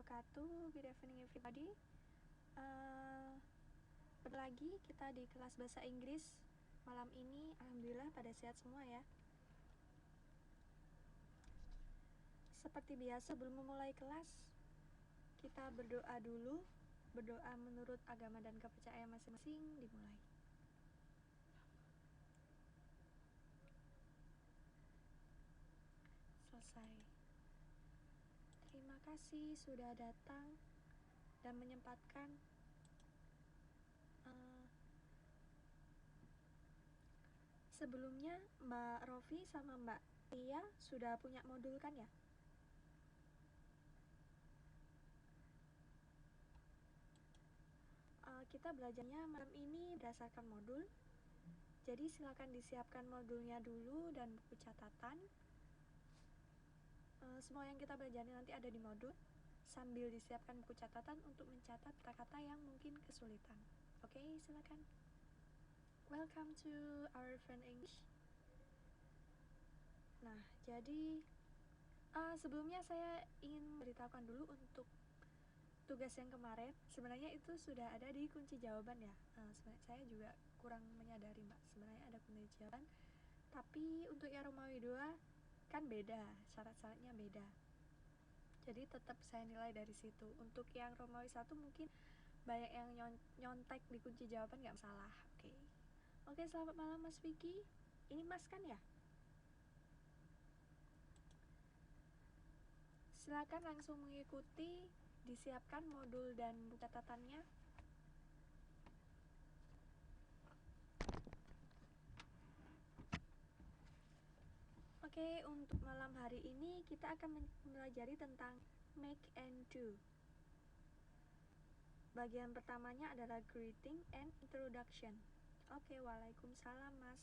wabarakatuh. Good evening everybody. Lagi kita di kelas bahasa Inggris malam ini. Alhamdulillah pada sehat semua ya. Seperti biasa, sebelum memulai kelas kita berdoa dulu. Berdoa menurut agama dan kepercayaan masing-masing. Dimulai. Selesai. Terima kasih sudah datang dan menyempatkan sebelumnya Mbak Rofi sama Mbak Tia sudah punya modul kan ya? Kita belajarnya malam ini berdasarkan modul. Jadi silakan disiapkan modulnya dulu dan buku catatan. Semua yang kita belajar nanti ada di modul, sambil disiapkan buku catatan untuk mencatat kata-kata yang mungkin kesulitan. Oke, silakan. Welcome to our friend English. Nah, jadi sebelumnya saya ingin beritahukan dulu untuk tugas yang kemarin. Sebenarnya itu sudah ada di kunci jawaban ya. Sebenarnya saya juga kurang menyadari Mbak, sebenarnya ada kunci jawaban. Tapi untuk yang Romawi 2 kan beda, syarat-syaratnya beda. Jadi tetap saya nilai dari situ. Untuk yang Romawi 1 mungkin banyak yang nyontek di kunci jawaban, nggak masalah. Oke, selamat malam Mas Vicky. Ini Mas kan ya? Silakan langsung mengikuti, disiapkan modul dan buku catatannya. Oke, untuk malam hari ini kita akan mempelajari tentang make and do. Bagian pertamanya adalah greeting and introduction. Oke, waalaikumsalam Mas.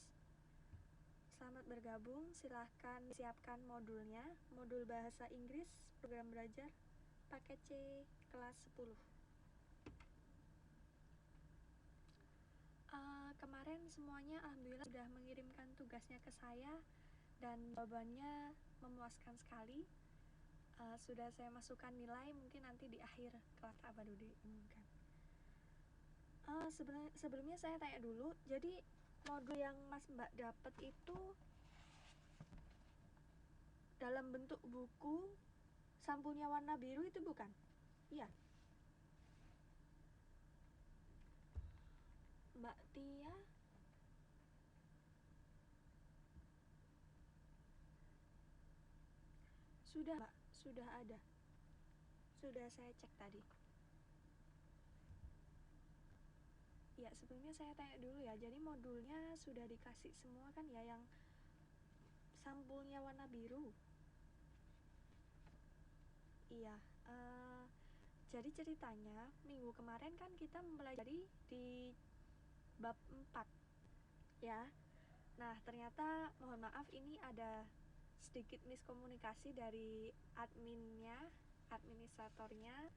Selamat bergabung, silahkan siapkan modulnya. Modul bahasa Inggris, program belajar, paket C, kelas 10. Kemarin semuanya alhamdulillah sudah mengirimkan tugasnya ke saya dan jawabannya memuaskan sekali. Sudah saya masukkan nilai, mungkin nanti di akhir kelas baru diumumkan. Sebelumnya saya tanya dulu, jadi modul yang Mas Mbak dapat itu dalam bentuk buku, sampulnya warna biru itu bukan? Iya. Mbak Tia? Sudah Mbak, sudah ada. Sudah saya cek tadi. Ya, sebelumnya saya tanya dulu ya, jadi modulnya sudah dikasih semua kan ya, yang sampulnya warna biru? Iya. Jadi ceritanya minggu kemarin kan kita mempelajari di bab 4 ya. Nah, ternyata mohon maaf ini ada sedikit miskomunikasi dari adminnya, administratornya,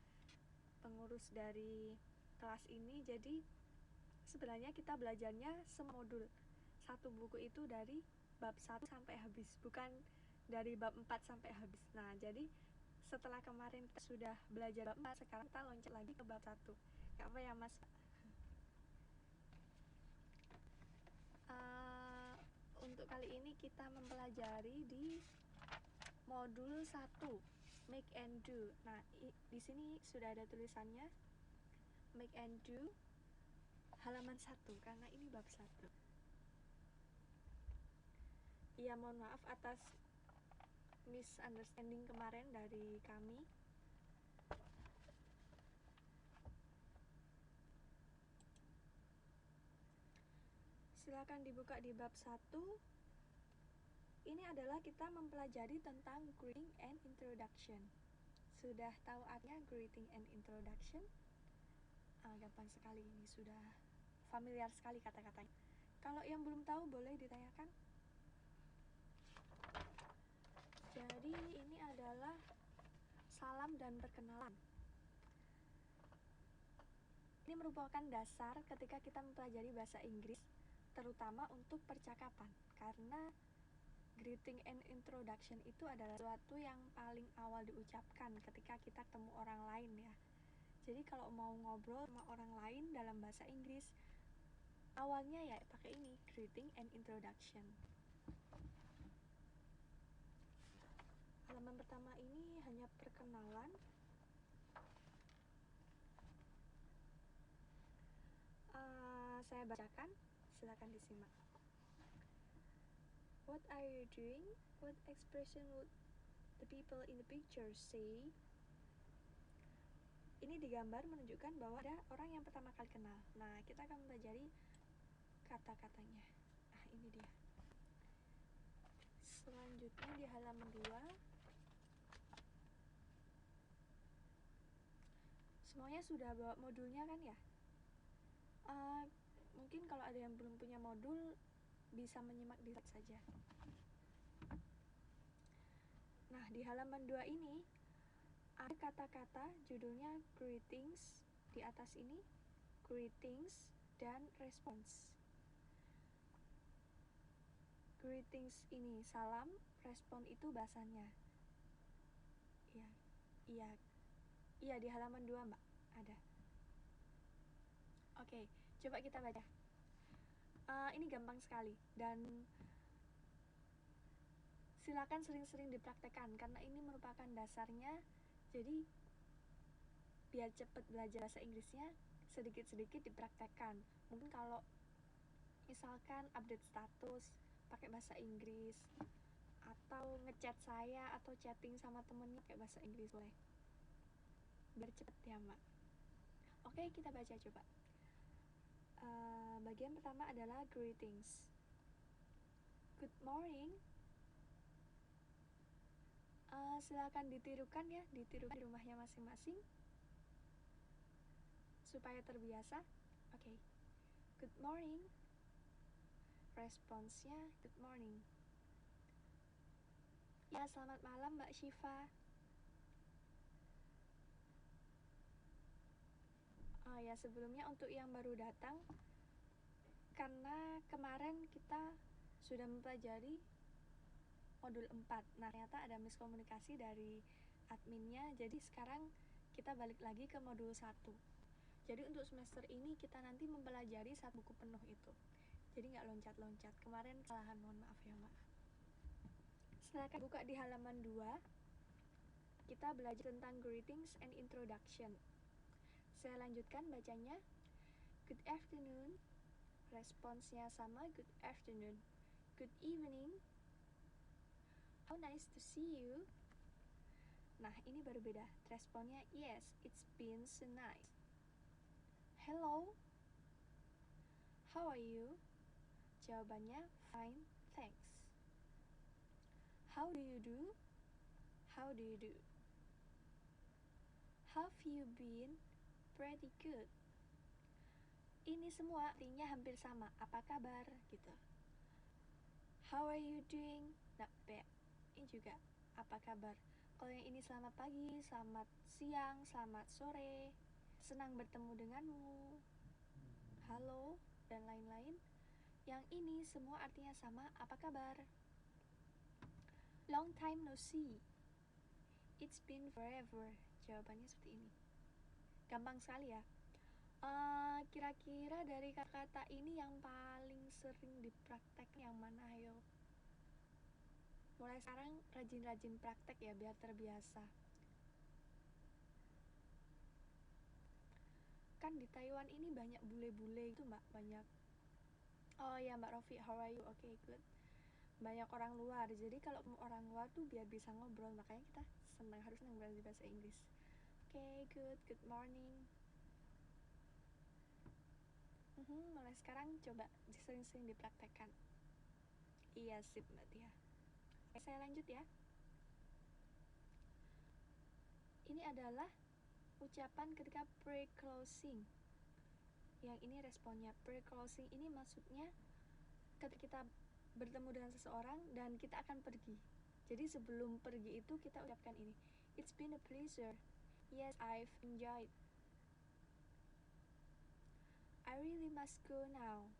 pengurus dari kelas ini. Jadi sebenarnya kita belajarnya semodul satu buku itu dari bab 1 sampai habis, bukan dari bab 4 sampai habis. Nah, jadi setelah kemarin kita sudah belajar bab 4, sekarang kita loncat lagi ke bab 1. Gak apa ya Mas? Untuk kali ini kita mempelajari di modul 1, make and do. Nah, di sini sudah ada tulisannya make and do halaman 1 karena ini bab 1. Iya, mohon maaf atas misunderstanding kemarin dari kami. Silakan dibuka di bab 1. Ini adalah kita mempelajari tentang greeting and introduction. Sudah tahu artinya greeting and introduction? Gampang sekali, ini sudah familiar sekali kata-katanya. Kalau yang belum tahu boleh ditanyakan. Jadi ini adalah salam dan perkenalan. Ini merupakan dasar ketika kita mempelajari bahasa Inggris, terutama untuk percakapan, karena greeting and introduction itu adalah sesuatu yang paling awal diucapkan ketika kita ketemu orang lain lain ya. Jadi kalau mau ngobrol sama orang lain dalam bahasa Inggris, awalnya ya pakai ini, greeting and introduction. Halaman pertama ini hanya perkenalan. Saya bacakan, silakan disimak. What are you doing? What expression would the people in the picture say? Ini digambar menunjukkan bahwa ada orang yang pertama kali kenal. Nah, kita akan mempelajari kata-katanya. Ini dia. Selanjutnya di halaman 2. Semuanya sudah bawa modulnya kan ya? Mungkin kalau ada yang belum punya modul, bisa menyimak di slide saja. Nah, di halaman 2 ini ada kata-kata judulnya greetings, di atas ini greetings dan response. Greetings ini salam, respon itu bahasanya. Iya di halaman 2 Mbak, ada. Oke, coba kita baca. Ini gampang sekali dan silakan sering-sering dipraktekkan karena ini merupakan dasarnya. Jadi biar cepat belajar bahasa Inggrisnya, sedikit-sedikit dipraktekkan. Mungkin kalau misalkan update status pakai bahasa Inggris, atau ngechat saya atau chatting sama temennya pakai bahasa Inggris boleh, biar cepet ya Mbak. Oke, kita baca coba. Bagian pertama adalah greetings. Good morning. Silakan ditirukan ya, ditirukan di rumahnya masing-masing supaya terbiasa. Oke. Good morning. Responsnya good morning. Ya, selamat malam Mbak Syifa. Ya, sebelumnya untuk yang baru datang, karena kemarin kita sudah mempelajari modul 4. Nah, ternyata ada miskomunikasi dari adminnya, jadi sekarang kita balik lagi ke modul 1. Jadi untuk semester ini kita nanti mempelajari 1 buku penuh itu. Jadi nggak loncat-loncat. Kemarin kesalahan, mohon maaf ya Mbak. Silakan buka di halaman 2. Kita belajar tentang greetings and introduction. Saya lanjutkan bacanya. Good afternoon. Responsnya sama, good afternoon. Good evening. How nice to see you. Nah, ini baru beda. Responnya yes, it's been so nice. Hello. How are you? Jawabannya fine, thanks. How do you do? How do you do? Have you been? Pretty good. Ini semua artinya hampir sama. Apa kabar? Gitu. How are you doing? Not bad. Ini juga apa kabar. Kalau yang ini selamat pagi, selamat siang, selamat sore, senang bertemu denganmu, halo, dan lain-lain. Yang ini semua artinya sama. Apa kabar? Long time no see. It's been forever. Jawabannya seperti ini. Gampang sekali ya. Kira-kira dari kata-kata ini yang paling sering dipraktek yang mana? Ayo. Mulai sekarang rajin-rajin praktek ya biar terbiasa. Kan di Taiwan ini banyak bule-bule itu Mbak, banyak. Oh ya Mbak Rofi, how are you? Oke, good. Banyak orang luar, jadi kalau orang luar tuh biar bisa ngobrol, makanya kita harus senang belajar bahasa Inggris. Oke, good morning. Mulai sekarang coba sering-sering dipraktekkan. Iya, sip Mbak Tia. Saya lanjut ya. Ini adalah ucapan ketika pre-closing. Yang ini responnya. Pre-closing ini maksudnya ketika kita bertemu dengan seseorang dan kita akan pergi. Jadi sebelum pergi itu kita ucapkan ini. It's been a pleasure. Yes, I've enjoyed. I really must go now.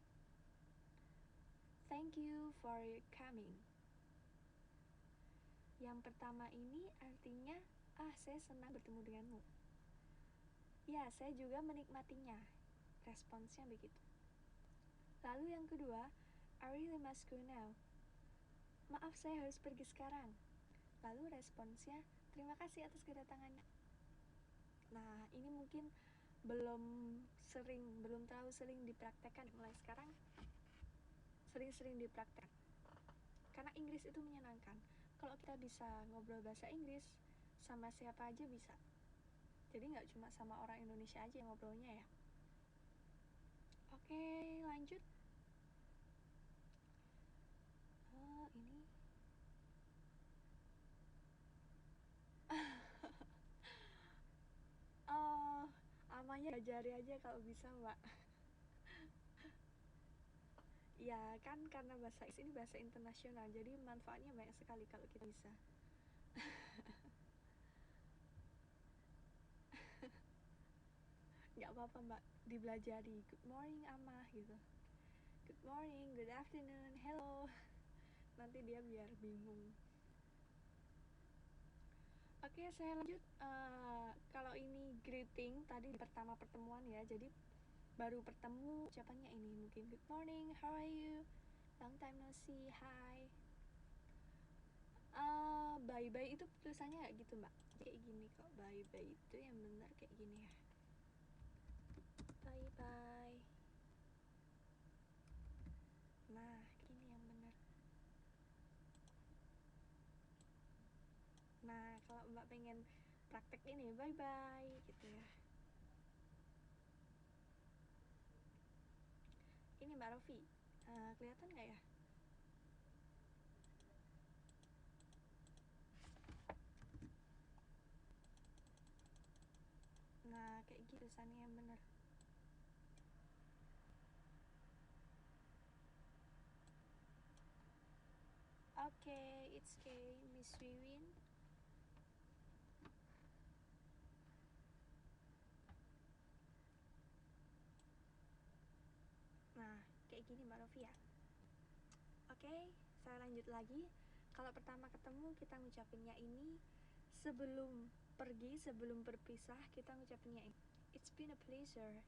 Thank you for your coming. Yang pertama ini artinya, saya senang bertemu denganmu. Ya, saya juga menikmatinya. Responsnya begitu. Lalu yang kedua, I really must go now. Maaf, saya harus pergi sekarang. Lalu responsnya, terima kasih atas kedatangannya. Nah, ini mungkin belum terlalu sering dipraktekkan. Mulai sekarang sering-sering dipraktek. Karena Inggris itu menyenangkan. Kalau kita bisa ngobrol bahasa Inggris, sama siapa aja bisa. Jadi nggak cuma sama orang Indonesia aja yang ngobrolnya ya. Oke, lanjut. Ini amanya ajari aja kalau bisa, Mbak. Ya kan, karena bahasa Inggris ini bahasa internasional, jadi manfaatnya banyak sekali kalau kita bisa. Nggak apa-apa, Mbak, dibelajari. Good morning, Amah, gitu. Good morning, good afternoon, hello. Nanti dia biar bingung. Oke, saya lanjut. Kalau ini greeting, tadi di pertama pertemuan ya, jadi baru bertemu ucapannya ini mungkin good morning, how are you, long time no see, hi. Bye bye itu tulisannya kayak gitu, Mbak, kayak gini kok. Bye bye itu yang benar kayak gini ya, bye bye. Nah, ini yang benar. Nah, kalau Mbak pengen praktek ini bye bye gitu ya. Ini Mbak Rofi, kelihatan nggak ya? Nah, kayak gitu tulisannya yang benar. Okay, it's okay, Miss Wiwin. Nah, kayak gini Mbak Rofi ya. Oke, saya lanjut lagi. Kalau pertama ketemu kita ngucapinnya ini, sebelum pergi, sebelum berpisah kita ngucapinnya ini. It's been a pleasure.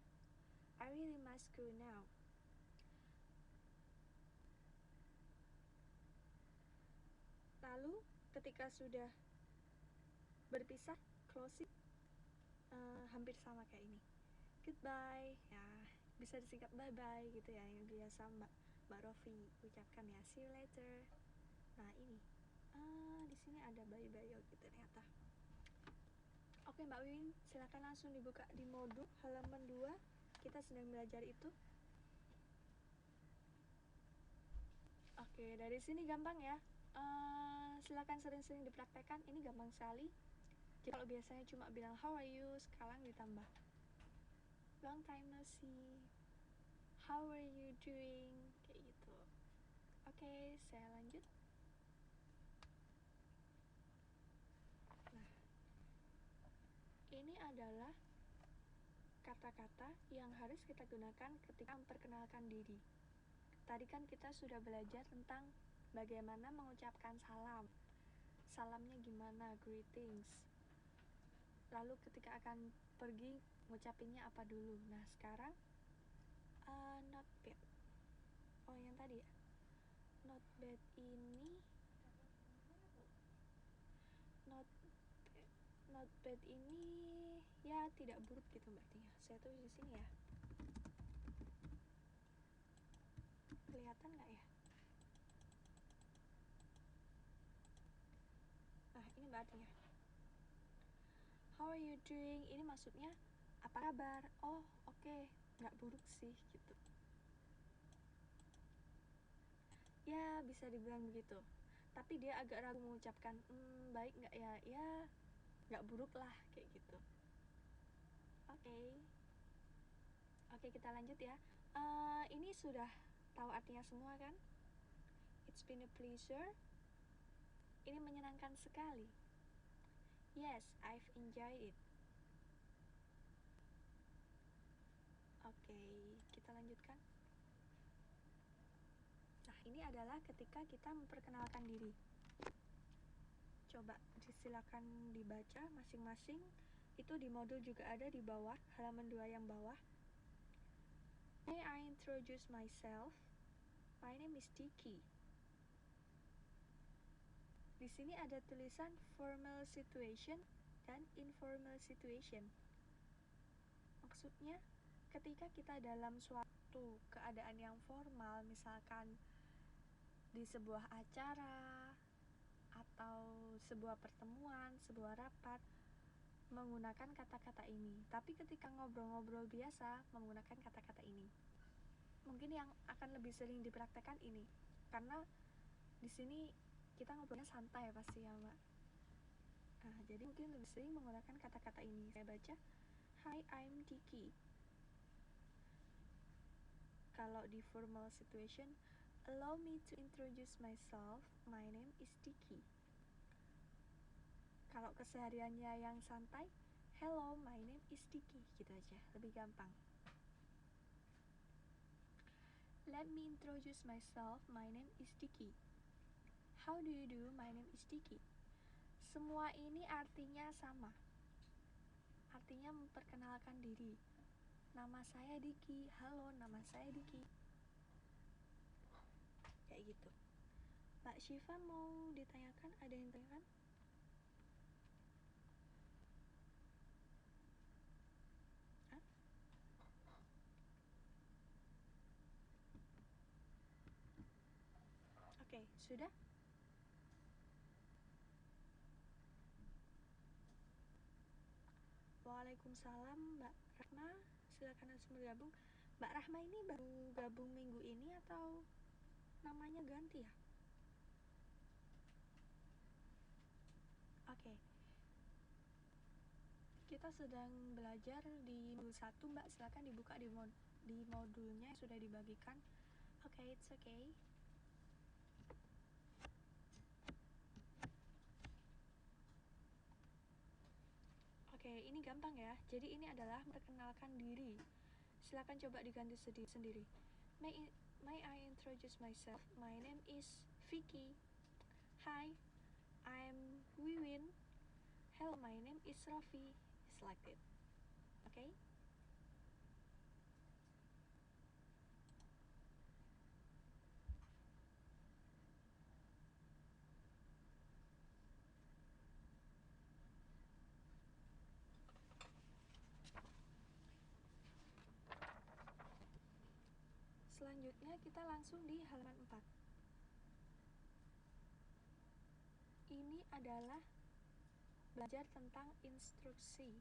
I really must go now. Lalu ketika sudah berpisah, closing hampir sama kayak ini. Goodbye, ya bisa disingkat bye bye gitu ya, yang biasa Mbak Rofi ucapkan ya. See you later. Nah ini, di sini ada bye bye gitu ternyata. Oke Mbak Win, silakan langsung dibuka di modul halaman 2. Kita sedang belajar itu. Oke, dari sini gampang ya. Silakan sering-sering dipraktekkan. Ini gampang sekali. Jadi kalau biasanya cuma bilang how are you, sekarang ditambah long time no see, how are you doing, kayak gitu. Oke, saya lanjut. Nah, ini adalah kata-kata yang harus kita gunakan ketika memperkenalkan diri. Tadi kan kita sudah belajar tentang bagaimana mengucapkan salam. Salamnya gimana, greetings. Lalu ketika akan pergi, ngucapinnya apa dulu. Nah, sekarang not bad. Oh, yang tadi ya. Not bad ini not bad ini ya tidak buruk gitu berarti ya. Saya tulis di sini ya. Kelihatan nggak ya? Nah, ini berarti ya. How are you doing? Ini maksudnya apa kabar? Oh, oke, nggak buruk sih gitu. Ya, bisa dibilang begitu. Tapi dia agak ragu mengucapkan baik nggak ya? Ya, nggak buruk lah kayak gitu. Oke, kita lanjut ya. Ini sudah tahu artinya semua kan? It's been a pleasure. Ini menyenangkan sekali. Yes, I've enjoyed it. Oke, kita lanjutkan. Nah, ini adalah ketika kita memperkenalkan diri. Coba silakan dibaca masing-masing Itu di modul juga ada di bawah, halaman 2 yang bawah. May I introduce myself? My name is Diki. Di sini ada tulisan formal situation dan informal situation. Maksudnya, ketika kita dalam suatu keadaan yang formal, misalkan di sebuah acara atau sebuah pertemuan, sebuah rapat, menggunakan kata-kata ini. Tapi ketika ngobrol-ngobrol biasa, menggunakan kata-kata ini. Mungkin yang akan lebih sering dipraktekkan ini, karena di sini kita ngobrolnya santai pasti ya, Mbak. Nah, jadi mungkin lebih sering menggunakan kata-kata ini. Saya baca, Hi, I'm Diki. Kalau di formal situation, allow me to introduce myself. My name is Diki. Kalau kesehariannya yang santai, hello, my name is Diki. Gitu aja, lebih gampang. Let me introduce myself. My name is Diki. How do you do? My name is Diki. Semua ini artinya sama. Artinya memperkenalkan diri. Nama saya Diki. Halo, nama saya Diki. Kayak gitu. Mbak Syifa mau ditanyakan? Ada yang tanyakan? Hah? Oke, sudah? Waalaikumsalam, Mbak Rahma. Silakan langsung bergabung. Mbak Rahma ini baru gabung minggu ini atau namanya ganti ya? Oke. Kita sedang belajar di modul 1, Mbak. Silakan dibuka di modulnya yang sudah dibagikan. Oke, it's okay. Oke, ini gampang ya. Jadi ini adalah memperkenalkan diri. Silakan coba diganti sendiri. May I introduce myself? My name is Vicky. Hi, I'm Wiwin. Hello, my name is Rafi. Select it. Okay? Selanjutnya kita langsung di halaman 4. Ini adalah belajar tentang instruksi.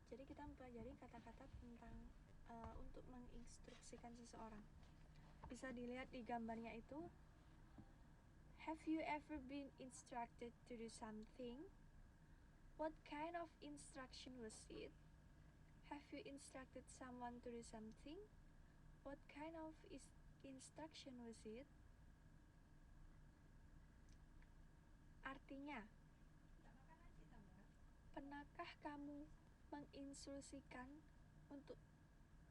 Jadi kita mempelajari kata-kata tentang untuk menginstruksikan seseorang. Bisa dilihat di gambarnya itu. Have you ever been instructed to do something? What kind of instruction was it? Have you instructed someone to do something? What kind of instruction was it? Artinya, pernahkah kamu menginstruksikan untuk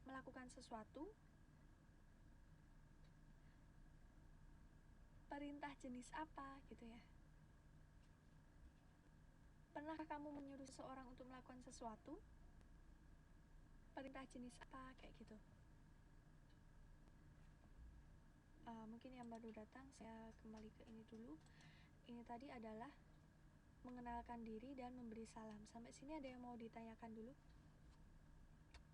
melakukan sesuatu? Perintah jenis apa gitu ya? Pernahkah kamu menyuruh seseorang untuk melakukan sesuatu? Perintah jenis apa? Kayak gitu. Mungkin yang baru datang, saya kembali ke ini dulu. Ini tadi adalah mengenalkan diri dan memberi salam. Sampai sini ada yang mau ditanyakan dulu?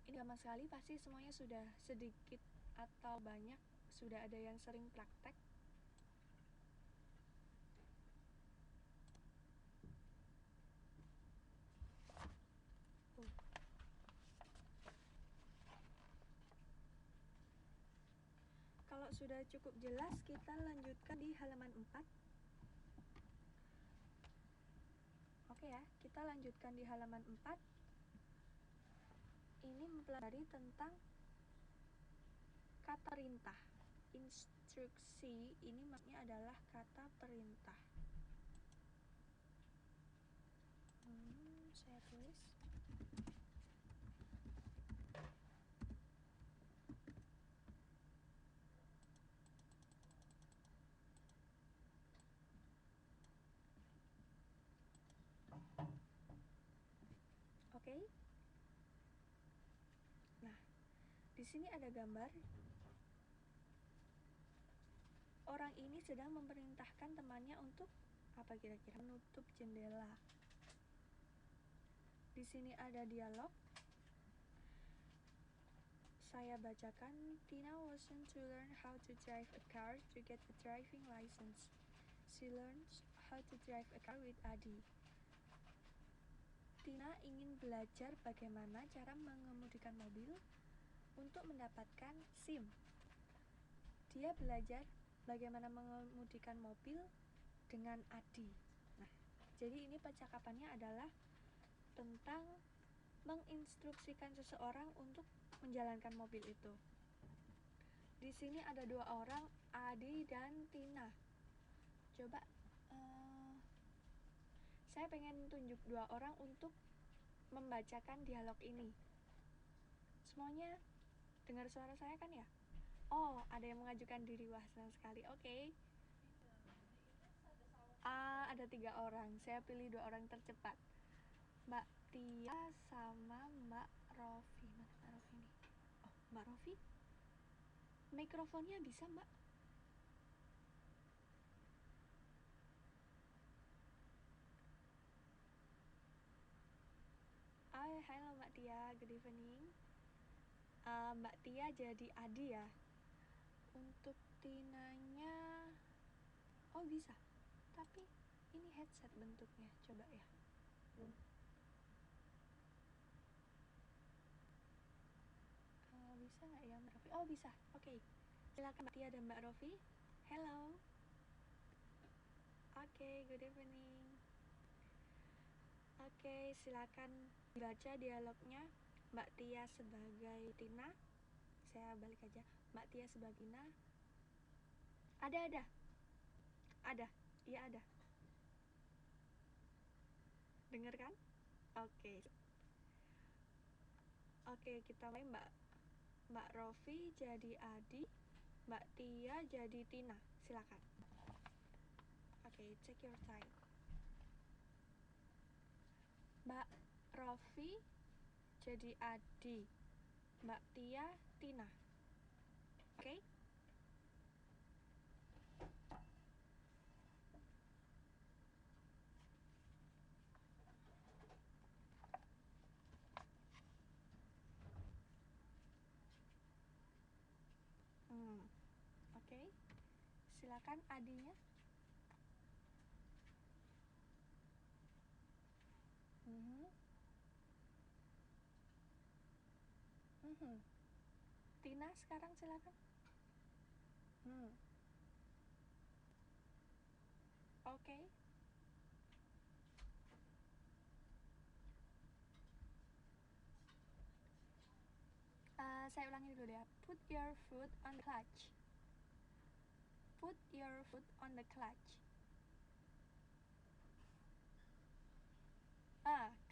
Ini gampang sekali, pasti semuanya sudah sedikit atau banyak sudah ada yang sering praktek. Kalau sudah cukup jelas, kita lanjutkan di halaman 4. Oke ya, kita lanjutkan di halaman 4. Ini mempelajari tentang kata perintah. Instruksi ini maksudnya adalah kata perintah. Saya tulis. Oke? Nah, di sini ada gambar. Orang ini sedang memerintahkan temannya untuk apa kira-kira? Menutup jendela. Di sini ada dialog. Saya bacakan. Tina wants to learn how to drive a car to get a driving license. She learns how to drive a car with Adi. Tina ingin belajar bagaimana cara mengemudikan mobil untuk mendapatkan SIM. Dia belajar bagaimana mengemudikan mobil dengan Adi. Nah, jadi ini percakapannya adalah tentang menginstruksikan seseorang untuk menjalankan mobil itu. Di sini ada dua orang, Adi dan Tina. Coba saya pengen tunjuk dua orang untuk membacakan dialog ini. Semuanya dengar suara saya kan ya? Oh, ada yang mengajukan diri. Wah, senang sekali. Oke. Ada 3 orang. Saya pilih 2 orang tercepat. Mbak Tia sama Mbak Rofi. Mana Mbak Rofi nih? Oh, Mbak Rofi. Mikrofonnya bisa, Mbak? Halo Mbak Tia, good evening. Mbak Tia jadi Adi ya. Untuk Tinanya, oh bisa. Tapi ini headset bentuknya, coba ya. Bisa nggak ya Mbak Rofi? Oh bisa, oke. Silakan Mbak Tia dan Mbak Rofi. Hello. Oke, good evening. Oke, silakan baca dialognya. Mbak Tia sebagai Tina. Saya balik aja. Mbak Tia sebagai Tina. Ada. Iya ada. Dengar kan? Oke. Oke, kita mulai. Mbak Rofi jadi Adi, Mbak Tia jadi Tina. Silakan. Oke, take your time. Mbak Rofi jadi Adi, Mbak Tia Tina. Oke? Oke. Silakan Adinya. Tina sekarang silakan. Oke. Saya ulangi dulu ya. Put your foot on the clutch. Put your foot on the clutch.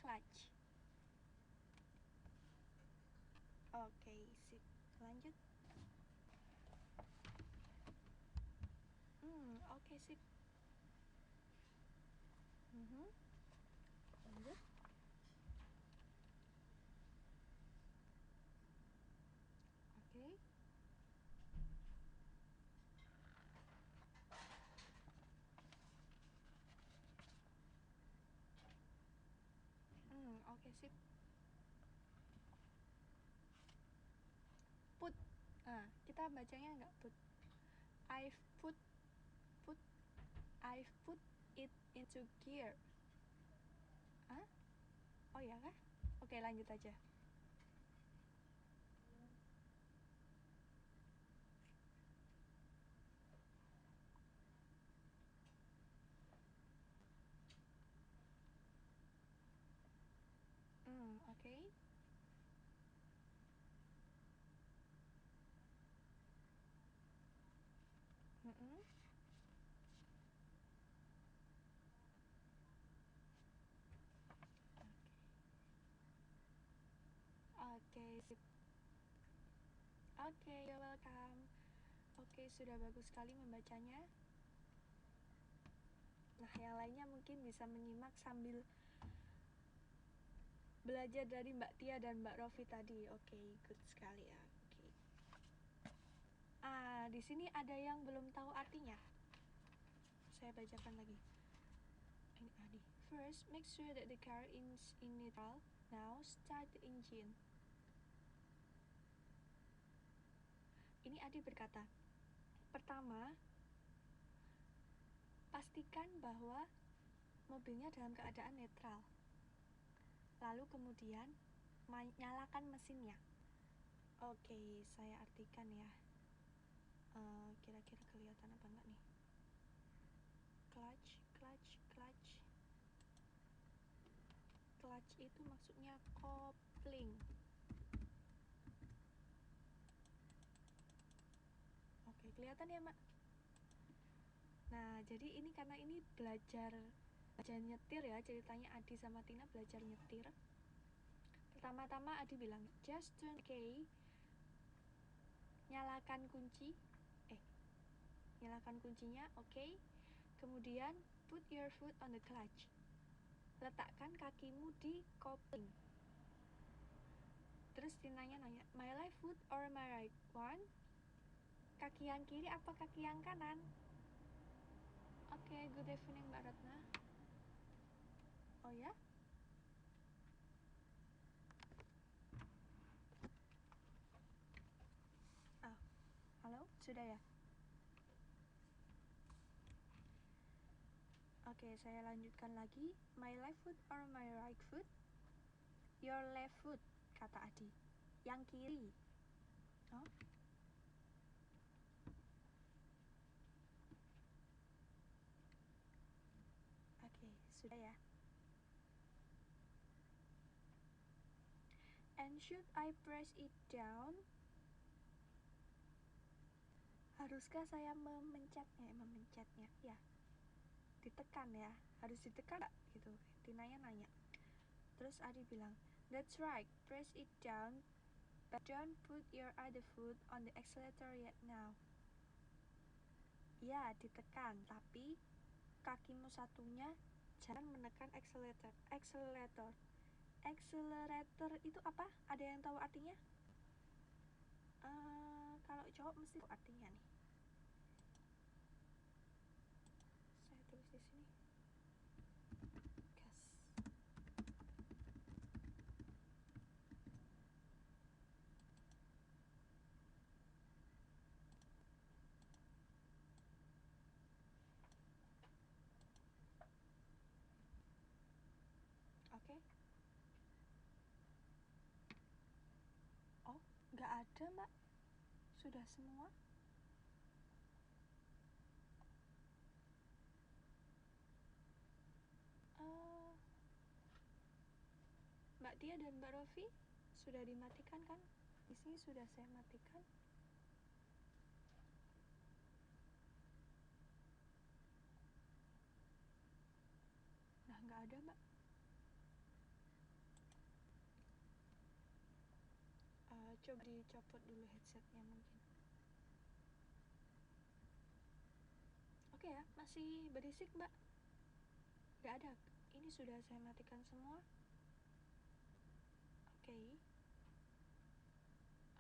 Clutch. Oke, sip. Lanjut. Oke, sip. Lanjut. Oke. Oke, sip. Put. Kita bacanya nggak put. I've put it into gear. Oh ya kah? Oke, lanjut aja. Oke. Oke, sip. Oke, you're welcome. Oke, sudah bagus sekali membacanya. Nah, yang lainnya mungkin bisa menyimak sambil belajar dari Mbak Tia dan Mbak Rofi tadi. Oke, good sekali ya. Oke. Di sini ada yang belum tahu artinya. Saya bacakan lagi. Ini Adi. First, make sure that the car is in neutral. Now, start the engine. Ini Adi berkata, pertama, pastikan bahwa mobilnya dalam keadaan netral. Lalu kemudian nyalakan mesinnya. Oke, saya artikan ya. Kira-kira kelihatan apa enggak nih? Clutch. Clutch itu maksudnya kopling. Oke, kelihatan ya, Mak? Nah, jadi ini karena ini belajar nyetir ya, ceritanya Adi sama Tina belajar nyetir. Pertama-tama Adi bilang, just turn the key, nyalakan kuncinya, oke. Kemudian put your foot on the clutch, letakkan kakimu di kopling. Terus Tinanya nanya, my left foot or my right one? Kaki yang kiri apa kaki yang kanan? Oke, good evening Mbak Ratna. Oh ya? Halo, sudah ya? Oke, saya lanjutkan lagi. My left foot or my right foot? Your left foot, kata Adi. Yang kiri. Oh. Oke, sudah ya. And should I press it down? Haruskah saya memencetnya? Ya. Ditekan ya. Harus ditekan gak? Gitu. Tinanya nanya. Terus Adi bilang, that's right, press it down, but don't put your other foot on the accelerator yet now. Ya, ditekan, tapi kakimu satunya jangan menekan accelerator. Accelerator itu apa? Ada yang tahu artinya? Kalau cowok mesti tahu artinya nih. Saya tulis di sini. Gas. Oke. Oh, nggak ada Mbak. Sudah semua. Mbak Tia dan Mbak Rofi sudah dimatikan kan? Di sini sudah saya matikan. Nah, nggak ada Mbak. Coba dicopot dulu headsetnya mungkin. Oke ya, masih berisik Mbak. Nggak ada. Ini sudah saya matikan semua.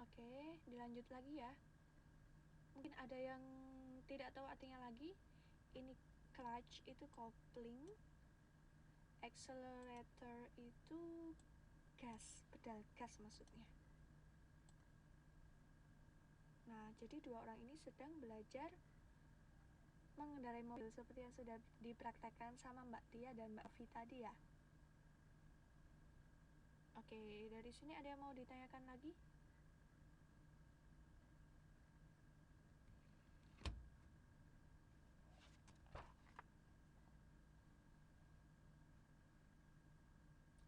Oke, dilanjut lagi ya. Mungkin ada yang tidak tahu artinya lagi. Ini clutch itu kopling, accelerator itu gas, pedal gas maksudnya. Nah, jadi dua orang ini sedang belajar mengendarai mobil seperti yang sudah dipraktekkan sama Mbak Tia dan Mbak Vi tadi ya. Oke, dari sini ada yang mau ditanyakan lagi?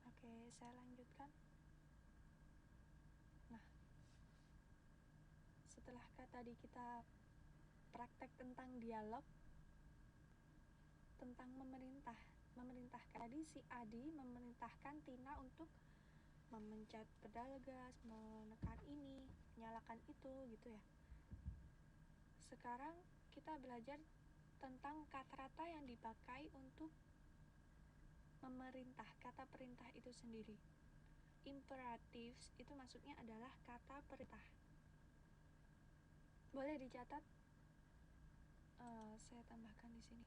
Oke, saya lanjutkan. Nah, setelah tadi kita praktek tentang dialog, tentang memerintahkan. Tadi si Adi memerintahkan Tina untuk memencet pedal gas, menekan ini, nyalakan itu gitu ya. Sekarang kita belajar tentang kata-kata yang dipakai untuk memerintah, kata perintah itu sendiri. imperatives itu maksudnya adalah kata perintah. Boleh dicatat, saya tambahkan di sini.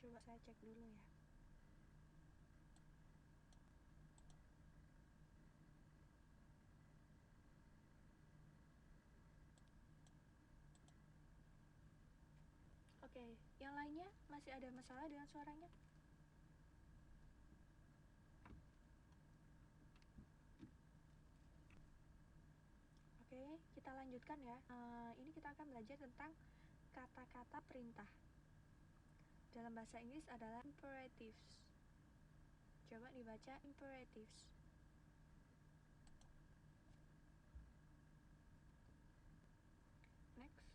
Coba saya cek dulu ya. Oke, yang lainnya masih ada masalah dengan suaranya? Oke, kita lanjutkan ya. Ini kita akan belajar tentang kata-kata perintah. Dalam bahasa Inggris adalah imperatives. Coba dibaca imperatives. Next.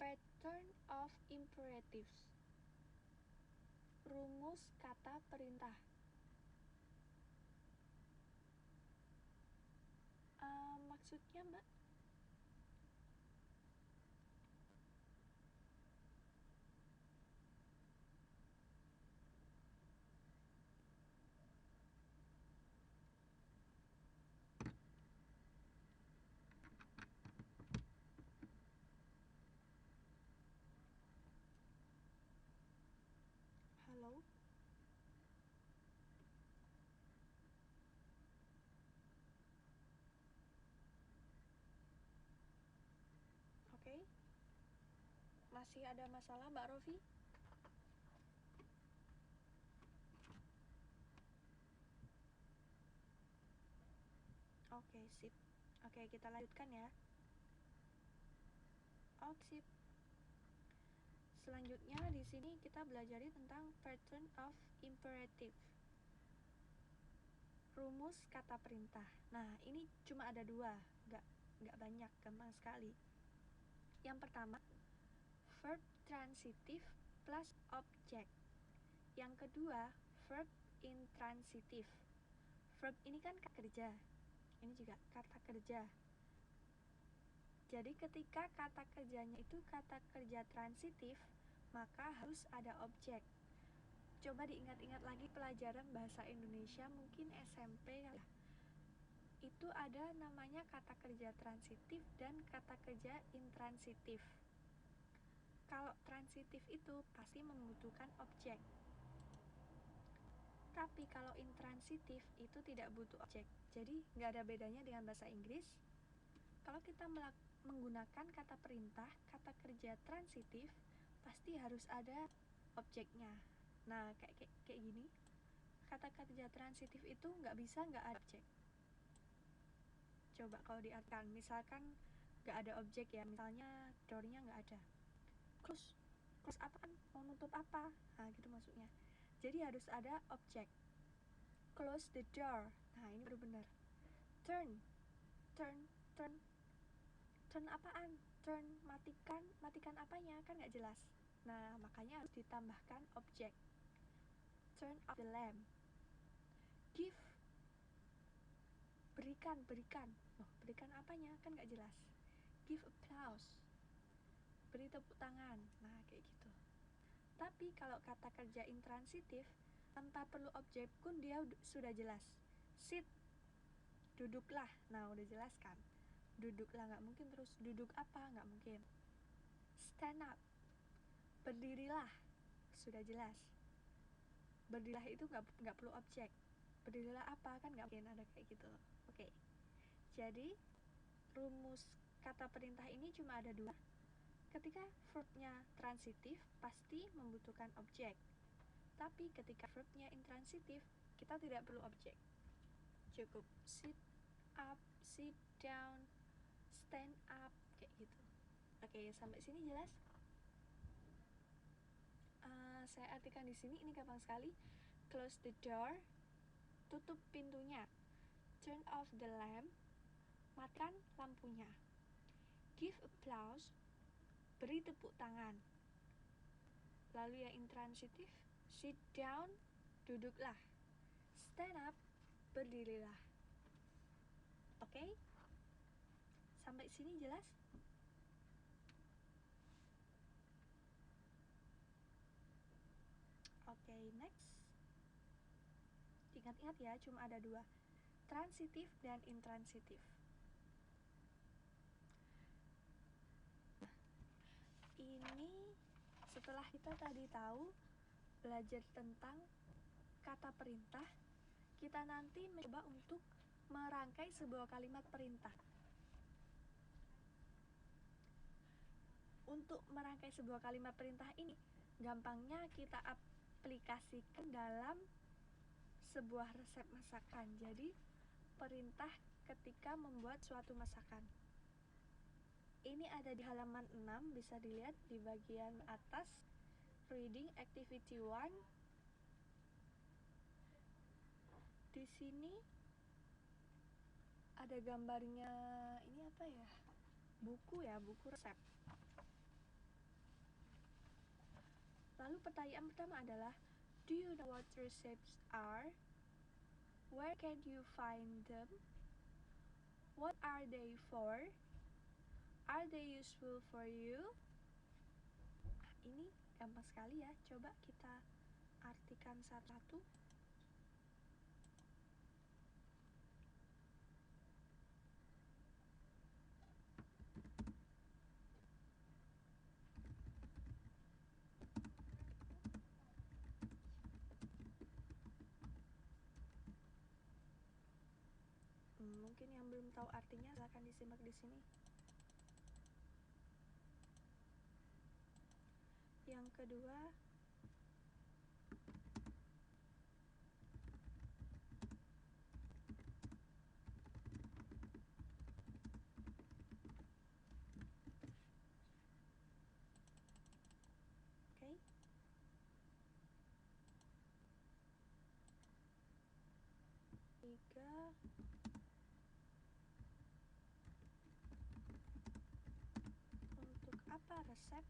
Pattern of imperatives. Rumus kata perintah. Maksudnya, Mbak? Halo? Oke. Masih ada masalah, Mbak Rofi? Oke, sip. Oke, kita lanjutkan ya. Sip. Selanjutnya di sini kita belajar tentang pattern of imperative. Rumus kata perintah. Nah, ini cuma ada dua, nggak banyak, gampang sekali. Yang pertama, verb transitive plus object. Yang kedua, verb intransitive. Verb ini kan kata kerja. Ini juga kata kerja. Jadi ketika kata kerjanya itu kata kerja transitif, maka harus ada objek. Coba diingat-ingat lagi pelajaran bahasa Indonesia mungkin SMP ya. Itu ada namanya kata kerja transitif dan kata kerja intransitif. Kalau transitif itu pasti membutuhkan objek. Tapi kalau intransitif itu tidak butuh objek. Jadi nggak ada bedanya dengan bahasa Inggris. Kalau kita menggunakan kata perintah, kata kerja transitif, pasti harus ada objeknya. Nah, kayak gini. Kata kerja transitif itu nggak bisa nggak ada objek. Coba kalau diartikan, misalkan nggak ada objek ya, misalnya door-nya nggak ada. Close apa kan? Mau nutup apa? Nah, gitu maksudnya. Jadi harus ada objek. Close the door. Nah, ini baru benar. Turn apaan? Turn, matikan apanya? Kan nggak jelas. Nah, makanya harus ditambahkan objek. Turn off the lamp. Give, berikan. Loh, berikan apanya? Kan nggak jelas. Give applause, beri tepuk tangan. Nah, kayak gitu. Tapi kalau kata kerja intransitif, tanpa perlu objek pun dia sudah jelas. Sit, duduklah. Nah, udah jelas kan? Duduklah, nggak mungkin terus duduk apa, nggak mungkin. Stand up, berdirilah, sudah jelas. Berdirilah itu nggak perlu objek. Berdirilah apa, kan nggak mungkin ada kayak gitu. Oke. Jadi rumus kata perintah ini cuma ada dua. Ketika verbnya transitif, pasti membutuhkan objek. Tapi ketika verbnya intransitif, kita tidak perlu objek. Cukup sit up, sit down, stand up, kayak gitu. Oke, sampai sini jelas? Saya artikan di sini, ini gampang sekali. Close the door, tutup pintunya. Turn off the lamp, matikan lampunya. Give applause, beri tepuk tangan. Lalu yang intransitif, sit down, duduklah. Stand up, berdirilah. Oke? Sampai sini jelas? Oke, next. Ingat-ingat ya, cuma ada dua, transitif dan intransitif. Ini setelah kita tadi tahu belajar tentang kata perintah, kita nanti mencoba untuk merangkai sebuah kalimat perintah. Untuk merangkai sebuah kalimat perintah ini, gampangnya kita aplikasikan dalam sebuah resep masakan. Jadi, perintah ketika membuat suatu masakan. Ini ada di halaman 6, bisa dilihat di bagian atas, reading activity 1. Di sini ada gambarnya, ini apa ya? Buku resep. Lalu pertanyaan pertama adalah, do you know what recipes are? Where can you find them? What are they for? Are they useful for you? Ini gampang sekali ya, coba kita artikan satu-satu. Mungkin yang belum tahu artinya silahkan disimak di sini. Yang kedua, oke. Tiga, untuk apa resep?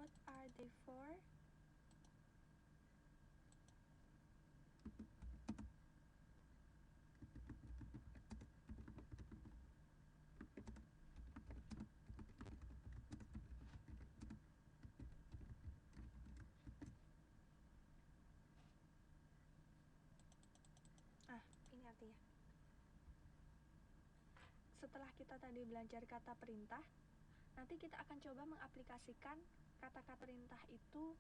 What are they for? Ini artinya. Setelah kita tadi belajar kata perintah, nanti kita akan coba mengaplikasikan kata-kata perintah itu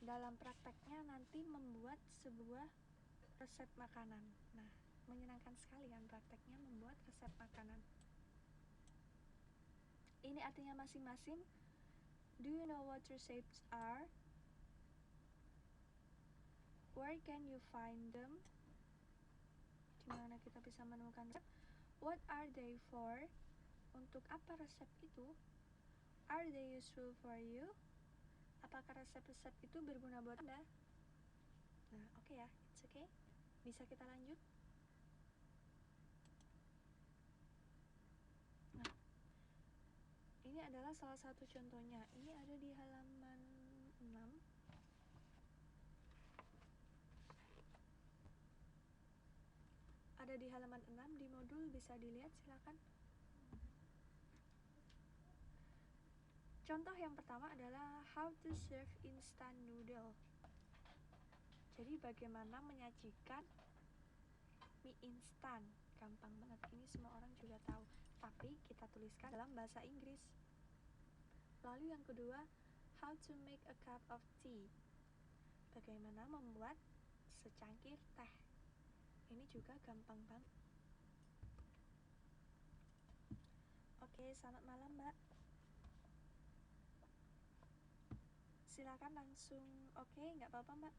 dalam prakteknya nanti membuat sebuah resep makanan. Nah, menyenangkan sekali kan prakteknya membuat resep makanan. Ini artinya masing-masing. Do you know what recipes are? Where can you find them? Dimana kita bisa menemukan resep? What are they for? Untuk apa resep itu? Are they useful for you? Apakah resep-resep itu berguna buat Anda? Nah, oke ya, it's okay. Bisa kita lanjut? Nah, ini adalah salah satu contohnya. Ini ada di halaman 6. Ada di halaman 6 di modul, bisa dilihat, silakan. Contoh yang pertama adalah how to serve instant noodle. Jadi bagaimana menyajikan mie instan. Gampang banget, ini semua orang juga tahu. Tapi kita tuliskan dalam bahasa Inggris. Lalu yang kedua, how to make a cup of tea. Bagaimana membuat secangkir teh. Ini juga gampang banget. Oke, selamat malam Mbak. Silakan langsung. Oke, nggak apa-apa Mbak.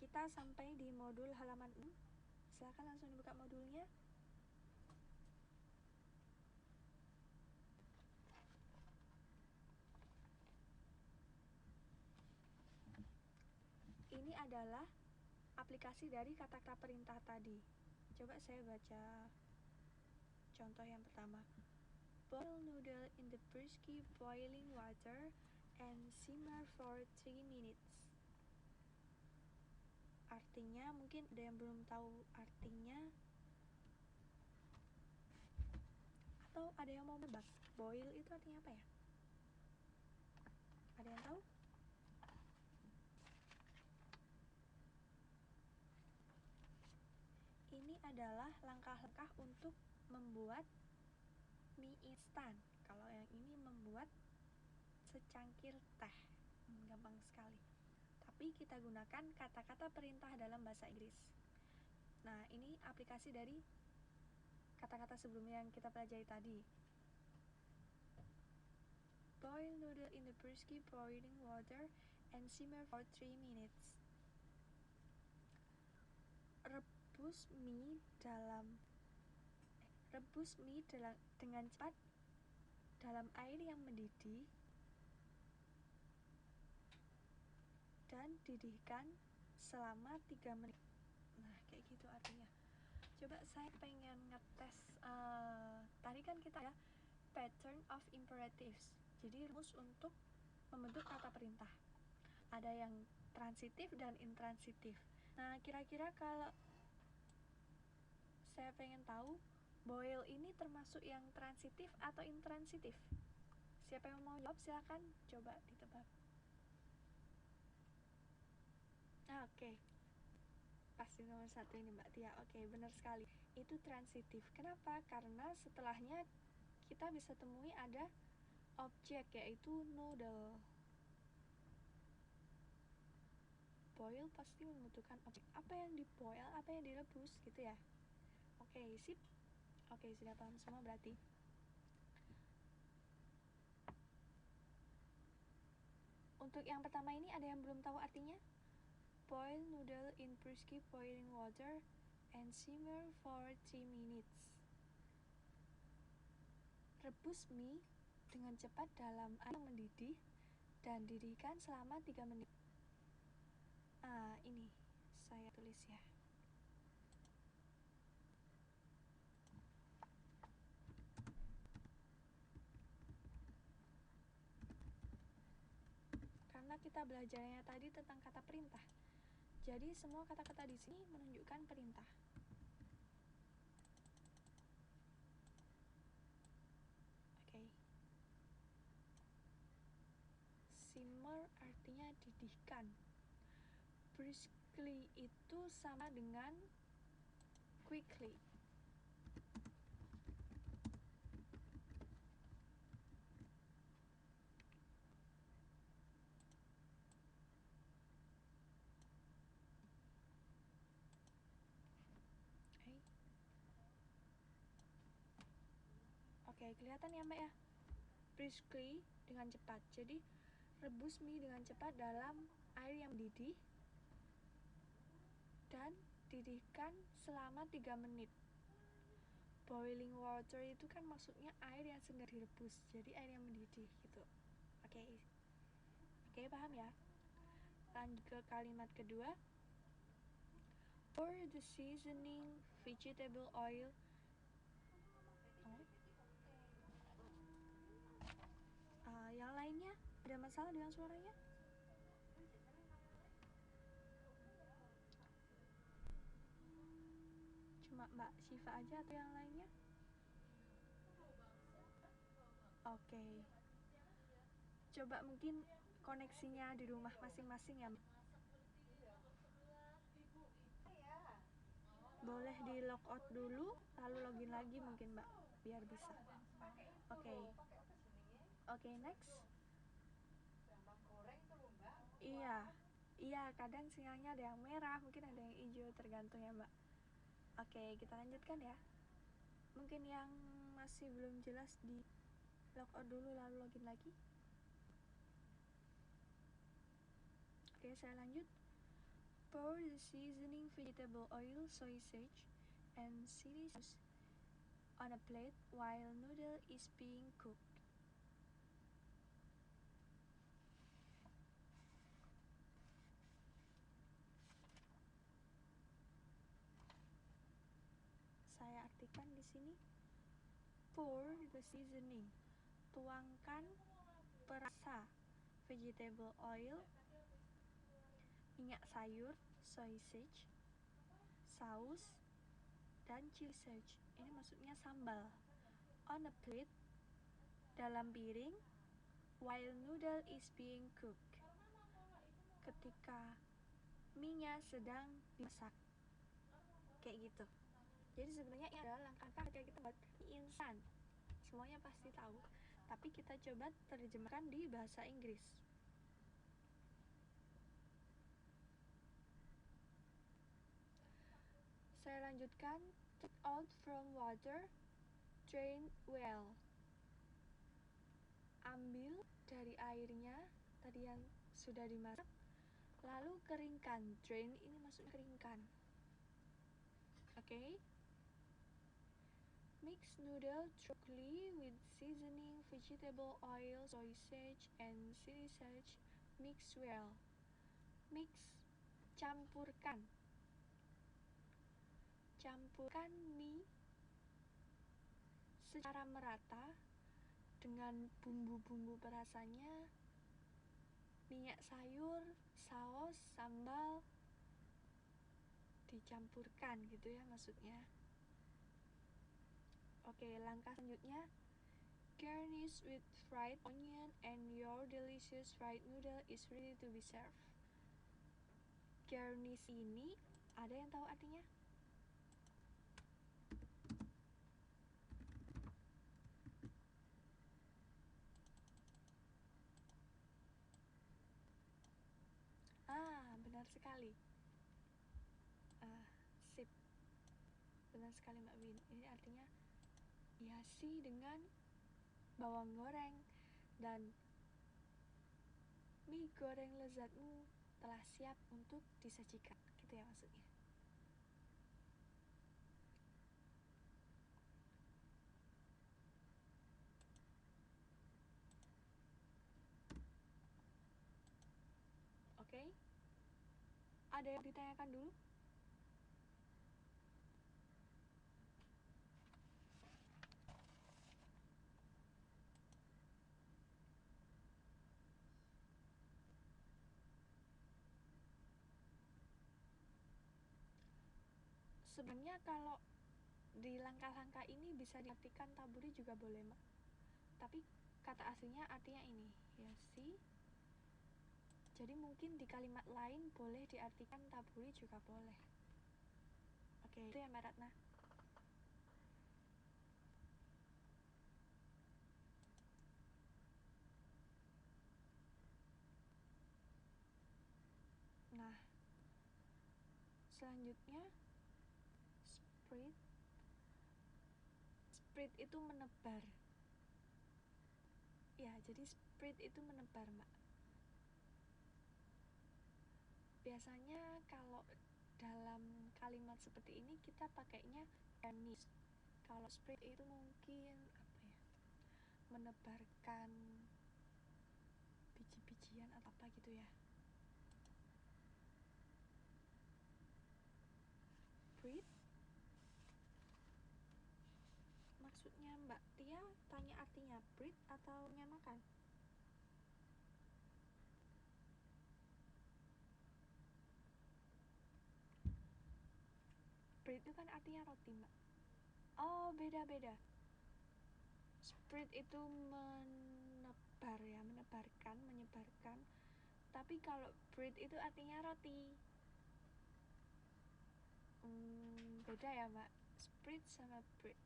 Kita sampai di modul halaman 6. Silahkan langsung dibuka modulnya. Ini adalah aplikasi dari kata-kata perintah tadi. Coba saya baca contoh yang pertama. Boil noodle in the briskly boiling water and simmer for 3 minutes. Artinya mungkin ada yang belum tahu artinya, atau ada yang mau menebak boil itu artinya apa ya? Ada yang tahu? Ini adalah langkah-langkah untuk membuat mie instan. Kalau yang ini membuat secangkir teh. Gampang sekali. Tapi kita gunakan kata-kata perintah dalam bahasa Inggris. Nah, ini aplikasi dari kata-kata sebelumnya yang kita pelajari tadi. Boil noodle in the briskly boiling water and simmer for 3 minutes. Rebus mie dengan cepat dalam air yang mendidih dan didihkan selama 3 menit. Nah, kayak gitu artinya. Coba saya pengen ngetes. Tadi kan kita ya pattern of imperatives. Jadi rumus untuk membentuk kata perintah. Ada yang transitif dan intransitif. Nah, kira-kira kalau saya pengen tahu boil ini termasuk yang transitif atau intransitif? Siapa yang mau jawab silahkan coba ditebak. Oke. Pasti nomor 1 ini Mbak Tia. Oke, benar sekali. Itu transitif. Kenapa? Karena setelahnya kita bisa temui ada objek, yaitu noodle. Boil pasti membutuhkan objek. Apa yang diboil, apa yang direbus gitu ya. Oke, sip. Oke, sudah paham semua berarti. Untuk yang pertama ini ada yang belum tahu artinya? Boil noodle in briskly boiling water and simmer for 3 minutes. Rebus mie dengan cepat dalam air yang mendidih dan didihkan selama 3 menit. Ini saya tulis ya. Karena kita belajarnya tadi tentang kata perintah. Jadi semua kata-kata di sini menunjukkan perintah. Oke. Simmer artinya didihkan. Briskly itu sama dengan quickly. Oke, kelihatan ya Mbak ya? Briskly dengan cepat. Jadi rebus mie dengan cepat dalam air yang mendidih dan didihkan selama 3 menit. Boiling water itu kan maksudnya air yang sedang direbus, jadi air yang mendidih gitu. Oke, paham ya? Lanjut ke kalimat kedua. Pour the seasoning vegetable oil. Yang lainnya ada masalah dengan suaranya? Cuma Mbak Syifa aja atau yang lainnya? Oke. Coba mungkin koneksinya di rumah masing-masing ya. Boleh di log out dulu, lalu login lagi mungkin Mbak, biar bisa. Oke, next. Iya, kadang sinyalnya ada yang merah, mungkin ada yang hijau, tergantung ya Mbak. Oke, kita lanjutkan ya. Mungkin yang masih belum jelas di log out dulu lalu login lagi. Oke, saya lanjut. Pour the seasoning vegetable oil, soy sauce, and chili sauce on a plate while noodle is being cooked. Saya artikan di sini. Pour the seasoning. Tuangkan perasa vegetable oil, minyak sayur, soy sauce, saus, dan chili sauce. Ini maksudnya sambal. On a plate, dalam piring, while noodle is being cooked. Ketika mie-nya sedang dimasak. Kayak gitu. Jadi sebenarnya ini adalah langkah-langkah ketika kita buat mie instan. Semuanya pasti tahu. Tapi kita coba terjemahkan di bahasa Inggris. Saya lanjutkan. Take out from water, drain well. Ambil dari airnya tadi yang sudah dimasak, lalu keringkan. Drain ini maksudnya keringkan. Oke. Mix noodle thoroughly with seasoning, vegetable oil, soy sauce, and chili sauce. Mix well. Mix, campurkan. Campurkan mie secara merata dengan bumbu-bumbu perasanya, minyak sayur, saus, sambal dicampurkan gitu ya maksudnya. Oke, langkah selanjutnya, garnish with fried onion and your delicious fried noodle is ready to be served. Garnish ini ada yang tahu artinya? Benar sekali. Sip. Benar sekali Mbak Win. Ini artinya hiasi dengan bawang goreng dan mie goreng lezatmu telah siap untuk disajikan. Gitu ya maksudnya. Oke. Ada yang ditanyakan dulu? Sebenarnya kalau di langkah-langkah ini bisa diartikan taburi juga boleh, Mak. Tapi kata aslinya artinya ini, hiasi. Jadi mungkin di kalimat lain boleh diartikan taburi juga boleh. Oke, itu ya Mbak Ratna. Nah, selanjutnya spread. Spread itu menebar. Ya, jadi spread itu menebar, Mbak. Biasanya kalau dalam kalimat seperti ini kita pakainya garnish. Kalau spread itu mungkin apa ya? Menebarkan biji-bijian atau apa gitu ya. Spread. Maksudnya Mbak Tia tanya artinya bread atau nyamakan? Bread itu kan artinya roti Mbak. Oh beda-beda. Spread itu menebar ya, menebarkan, menyebarkan. Tapi kalau bread itu artinya roti. Beda ya Mbak. Spread sama bread.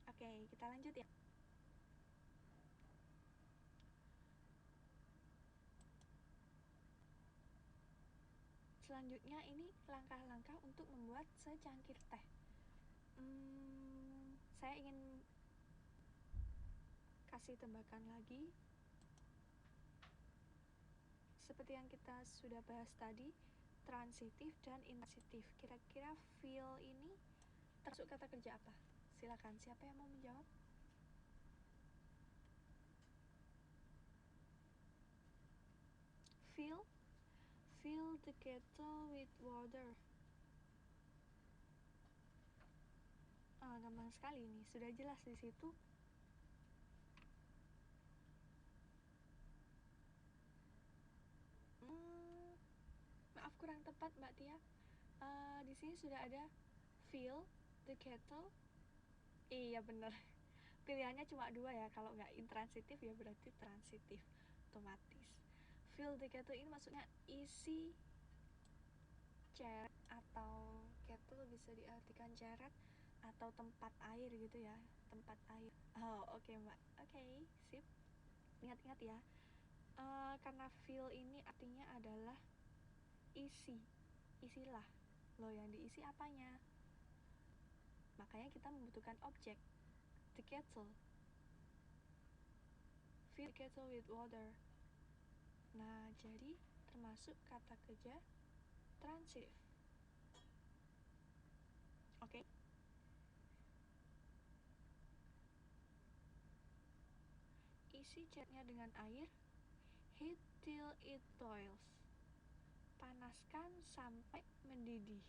Oke, kita lanjut ya. Selanjutnya ini langkah-langkah untuk membuat secangkir teh. Saya ingin kasih tembakan lagi. seperti yang kita sudah bahas tadi, transitif dan intransitif. Kira-kira fill ini termasuk kata kerja apa? Silakan, siapa yang mau menjawab? Fill the kettle with water. Gampang sekali nih, sudah jelas di situ. Maaf kurang tepat Mbak Tia. Di sini sudah ada fill the kettle. Iya bener. Pilihannya cuma 2 ya. Kalau nggak intransitif ya berarti transitif, otomatis. Fill the kettle ini maksudnya isi ceret, atau kettle bisa diartikan ceret atau tempat air gitu ya, tempat air. Oke Mbak. Oke, sip. Ingat-ingat ya. Karena fill ini artinya adalah isilah. Loh, yang diisi apanya? Makanya kita membutuhkan objek, the kettle. Fill the kettle with water. Nah, jadi termasuk kata kerja transitif. Oke. Isi catnya dengan air. Heat till it boils. Panaskan sampai mendidih.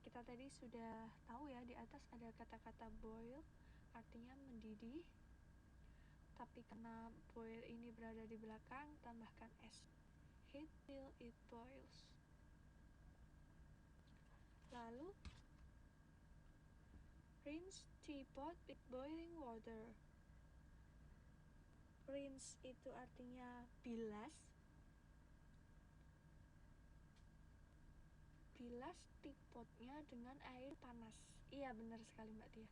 Kita tadi sudah tahu ya, di atas ada kata-kata boil, artinya mendidih. Tapi karena boil ini berada di belakang, tambahkan s. Heat till it boils. Lalu rinse teapot with boiling water. Rinse itu artinya bilas. Bilas teapotnya dengan air panas. Iya benar sekali Mbak Tia.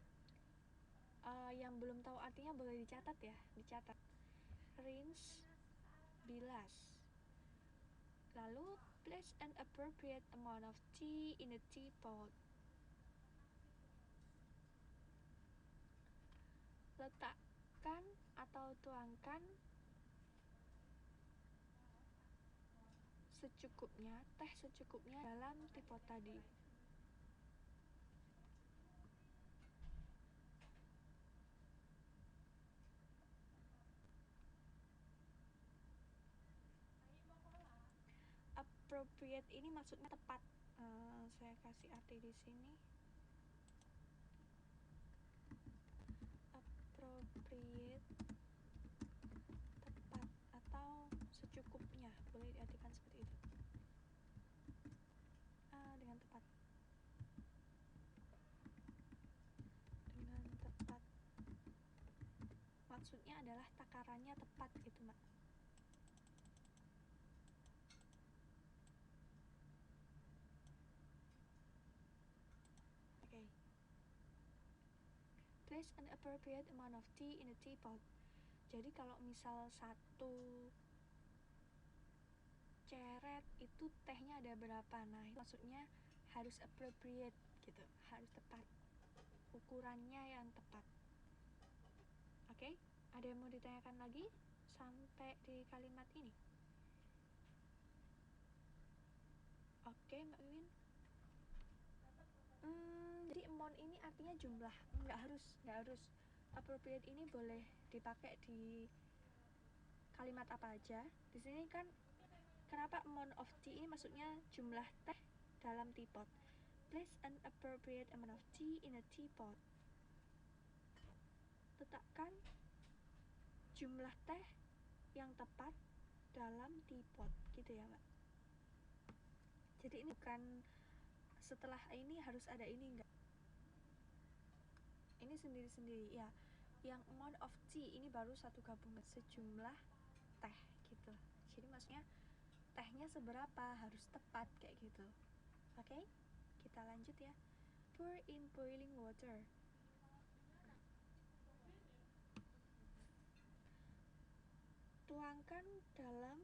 Yang belum tahu artinya boleh dicatat ya, dicatat. Rinse, bilas. Lalu place an appropriate amount of tea in a teapot. Letakkan atau tuangkan secukupnya, teh secukupnya dalam teapot tadi. Appropriate ini maksudnya tepat. Saya kasih arti di sini. Appropriate, tepat atau secukupnya, boleh diartikan seperti itu. Dengan tepat. Dengan tepat. Maksudnya adalah takarannya tepat gitu, Mbak. Oke. Place an appropriate amount of tea in a teapot. Jadi kalau misal satu ceret itu tehnya ada berapa, nah maksudnya harus appropriate gitu, harus tepat, ukurannya yang tepat. Oke, ada yang mau ditanyakan lagi sampai di kalimat ini? Oke Mbak Wiwin. Jadi amount ini artinya jumlah, nggak harus. Appropriate ini boleh dipakai di kalimat apa aja. Di sini kan kenapa amount of tea ini maksudnya jumlah teh dalam teapot. Place an appropriate amount of tea in a teapot. Letakkan jumlah teh yang tepat dalam teapot, gitu ya Mbak. Jadi ini bukan setelah ini harus ada ini, enggak. Ini sendiri-sendiri ya. Yang amount of tea ini baru satu gabungan, sejumlah teh gitu. Jadi maksudnya tehnya seberapa, harus tepat kayak gitu. Oke, kita lanjut ya. Pour in boiling water. Tuangkan dalam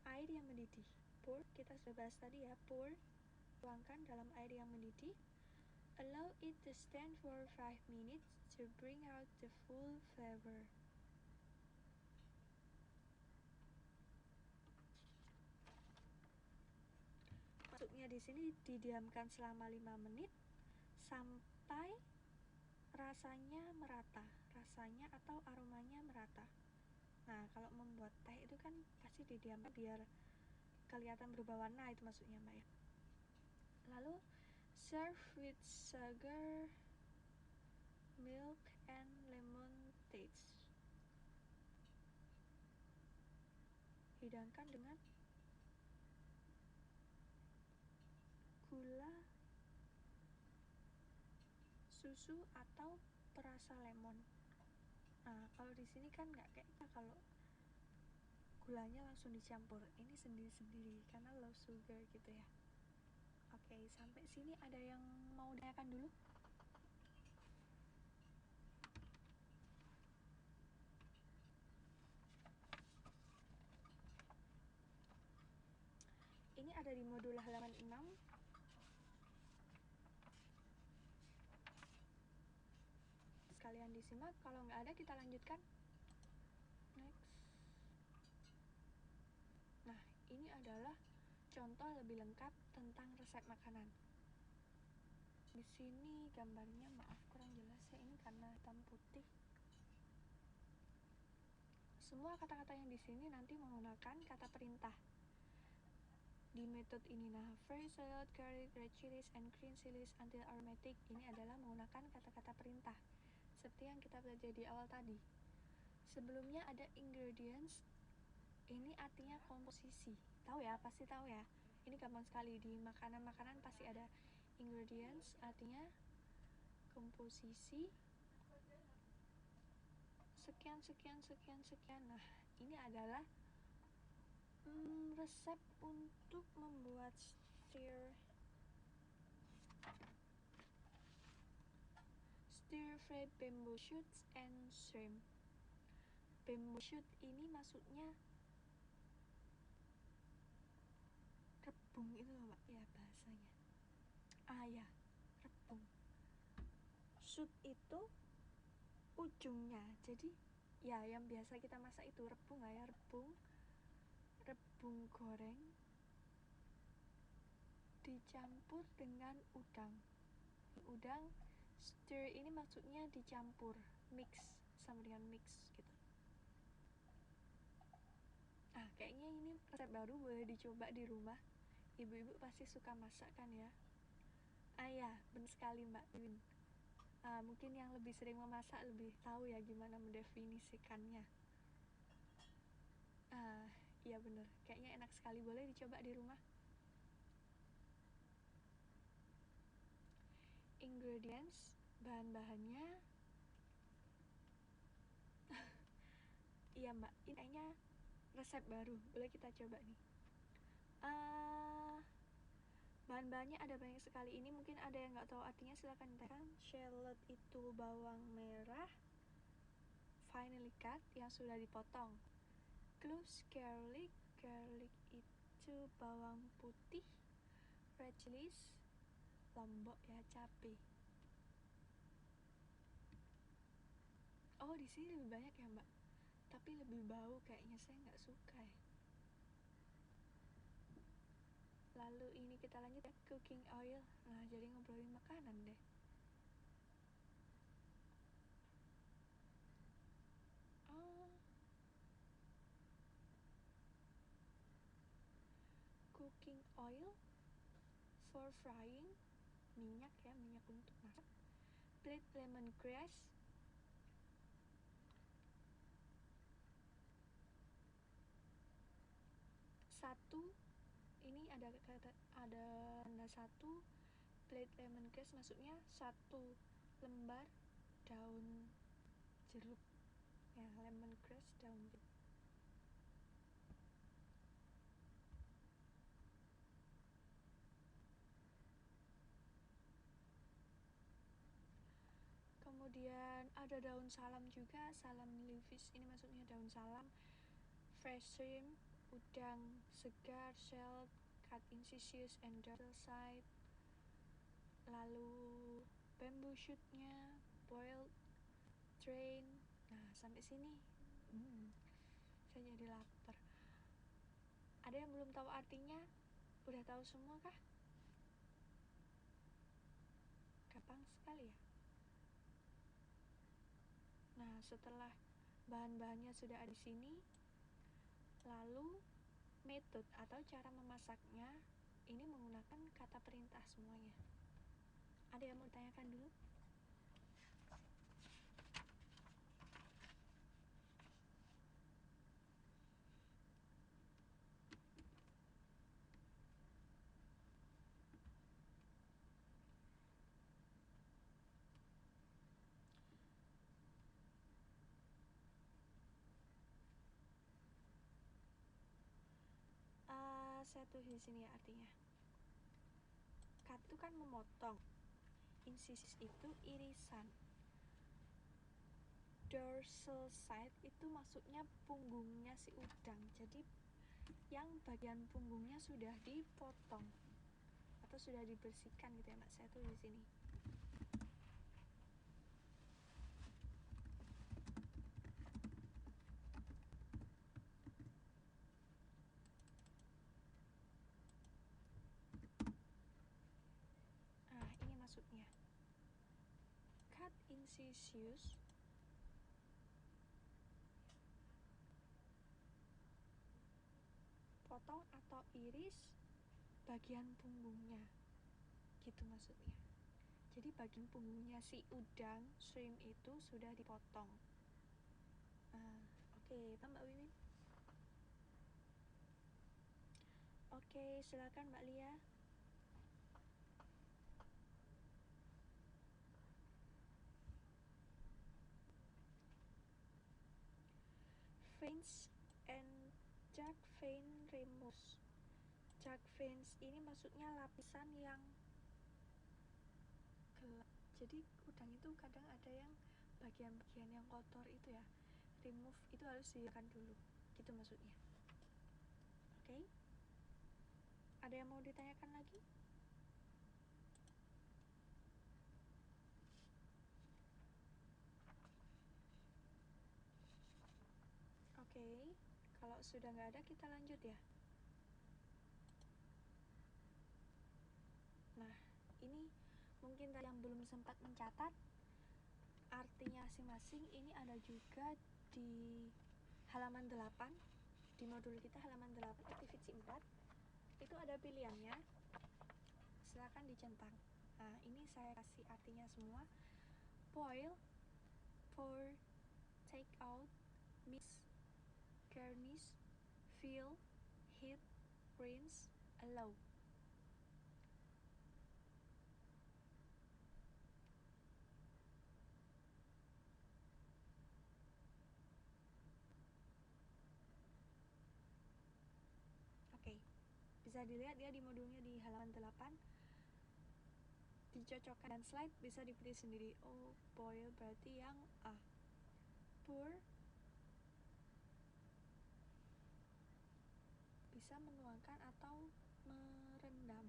air yang mendidih. Pour, kita sudah bahas tadi ya, pour, tuangkan dalam air yang mendidih. Allow it to stand for 5 minutes to bring out the full flavor. masaknya di sini didiamkan selama 5 menit sampai rasanya merata, rasanya atau aromanya merata. Nah, kalau membuat teh itu kan pasti didiamkan biar kelihatan berubah warna, itu maksudnya Mbak ya. Lalu serve with sugar, milk, and lemon taste. Hidangkan dengan gula, susu, atau perasa lemon. Nah, kalau di sini kan nggak kayaknya kalau gulanya langsung dicampur, ini sendiri-sendiri karena low sugar gitu ya. Oke, sampai sini ada yang mau tanyakan dulu? Ini ada di modul halaman 6. Sekalian disimak, kalau nggak ada kita lanjutkan. Next. Nah, ini adalah contoh lebih lengkap tentang resep makanan. Di sini gambarnya maaf kurang jelas ya, ini karena hitam putih. Semua kata-kata yang di sini nanti menggunakan kata perintah. Di metode ini, nah, fresh salad, garlic, red chilies, and green chilies until aromatic, ini adalah menggunakan kata-kata perintah seperti yang kita belajar di awal tadi. Sebelumnya ada ingredients, ini artinya komposisi. Tahu ya, pasti tahu ya. Ini gampang sekali, di makanan-makanan pasti ada ingredients, artinya komposisi. Sekian. Nah, ini adalah resep untuk membuat stir fried bamboo shoots and shrimp. Bamboo shoot ini maksudnya rebung itu loh Mbak ya bahasanya. Ya, rebung. Shoot itu ujungnya, jadi ya yang biasa kita masak itu rebung lah ya, rebung goreng dicampur dengan udang. Stir ini maksudnya dicampur, mix sama dengan mix gitu. Kayaknya ini resep baru, boleh dicoba di rumah. Ibu-ibu pasti suka masak kan ya. Ya, benar sekali Mbak Win. Mungkin yang lebih sering memasak lebih tahu ya gimana mendefinisikannya. Iya bener, kayaknya enak sekali, boleh dicoba di rumah. Ingredients, bahan-bahannya. Iya Mbak, ini kayaknya resep baru, boleh kita coba nih. Bahan-bahannya ada banyak sekali, ini mungkin ada yang nggak tahu artinya, silahkan tanyakan. Shallot itu bawang merah finely cut yang sudah dipotong. Cloves garlic itu bawang putih. Red chilies, lombok ya, cabai. Di sini lebih banyak ya Mbak, tapi lebih bau kayaknya, saya nggak suka ya. Lalu ini kita lanjut ya, cooking oil. Nah, jadi ngobrolin makanan deh. Cooking oil for frying, minyak untuk masak. Plate lemongrass, satu, ini ada tanda satu. Plate lemongrass maksudnya satu lembar daun jeruk ya, lemongrass daun jeruk. Kemudian ada daun salam juga, salam leaves, ini maksudnya daun salam. Fresh shrimp, udang segar, shelled, cut in slices and dorsal side. Lalu bamboo shootnya, boiled, drain. Nah, sampai sini saya jadi lapar. Ada yang belum tahu artinya? Udah tahu semua kah? kali ya. Nah, setelah bahan-bahannya sudah ada di sini, lalu metode atau cara memasaknya ini menggunakan kata perintah semuanya. Ada yang mau ditanyakan dulu? Saya tulis di sini ya artinya. Cut itu kan memotong, incisus itu irisan, dorsal side itu maksudnya punggungnya si udang. Jadi yang bagian punggungnya sudah dipotong atau sudah dibersihkan gitu ya Mbak. Saya tulis di sini. Nah, ini maksudnya. Cut incisus potong atau iris bagian punggungnya. Gitu maksudnya. Jadi bagian punggungnya si udang, shrimp itu sudah dipotong. Oke, Mbak Wiwin. Oke, silakan Mbak Lia. Veins and jack vein removes. Jack veins ini maksudnya lapisan yang gelap. Jadi udang itu kadang ada yang bagian-bagian yang kotor itu ya, remove itu harus dihilangkan dulu. Gitu maksudnya. Oke? Ada yang mau ditanyakan lagi? Oke, kalau sudah nggak ada kita lanjut ya. Nah, ini mungkin yang belum sempat mencatat artinya masing-masing ini ada juga di halaman 8, di modul kita halaman 8 aktiviti 4 itu ada pilihannya, silakan dicentang. Nah, ini saya kasih artinya semua. Boil, pour, take out, mix, garnish, fill, heat, rinse, allow. Oke, bisa dilihat ya di modulnya di halaman 8, dicocokkan dan slide bisa dipilih sendiri. Oh, boil berarti yang A. Pour bisa menuangkan atau merendam.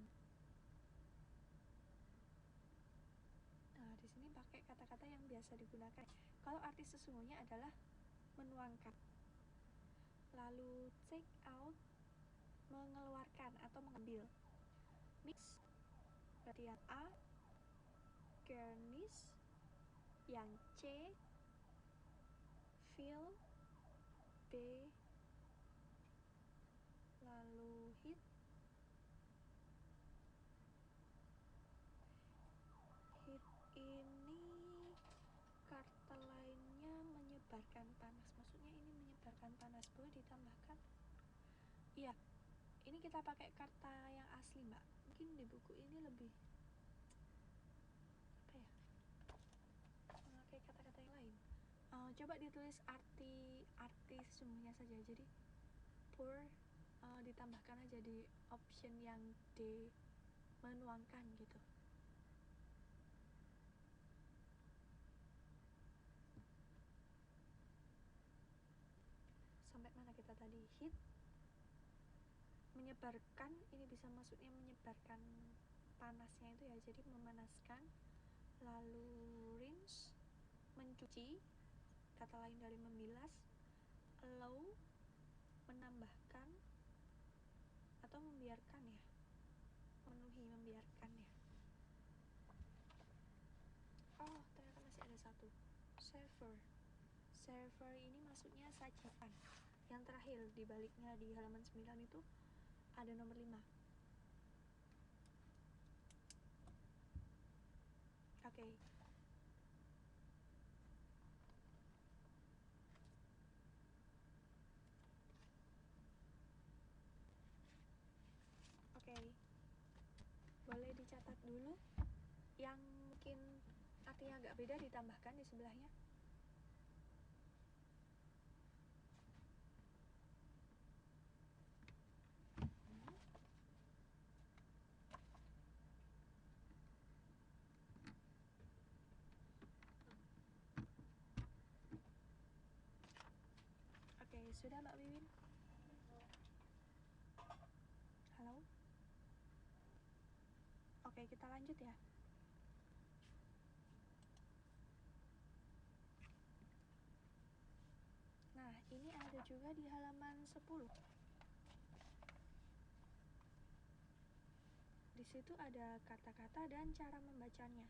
Nah, di sini pakai kata-kata yang biasa digunakan. Kalau arti sesungguhnya adalah menuangkan. Lalu take out, mengeluarkan atau mengambil. Mix berarti yang A. Garnish yang C. Fill B. Lalu heat ini kata lainnya menyebarkan panas. Maksudnya ini menyebarkan panas, boleh ditambahkan? Iya, ini kita pakai kata yang asli Mbak. Mungkin di buku ini lebih apa ya, memakai kata-kata yang lain. Coba ditulis arti sesungguhnya saja. Jadi pour ditambahkan aja di option yang D, menuangkan gitu. Sampai mana kita tadi? Heat, menyebarkan, ini bisa maksudnya menyebarkan panasnya itu ya, jadi memanaskan. Lalu rinse, mencuci, kata lain dari membilas. Allow, menambahkan atau membiarkan ya, memenuhi, membiarkan ya. server. Server ini maksudnya sajian. Yang terakhir di baliknya di halaman 9 itu ada nomor 5. Oke. Oke. Boleh dicatat dulu. Yang mungkin artinya agak beda ditambahkan di sebelahnya. Oke, sudah Mbak Wiwin? Halo? Oke, kita lanjut ya. Nah, ini ada juga di halaman 10. Di situ ada kata-kata dan cara membacanya.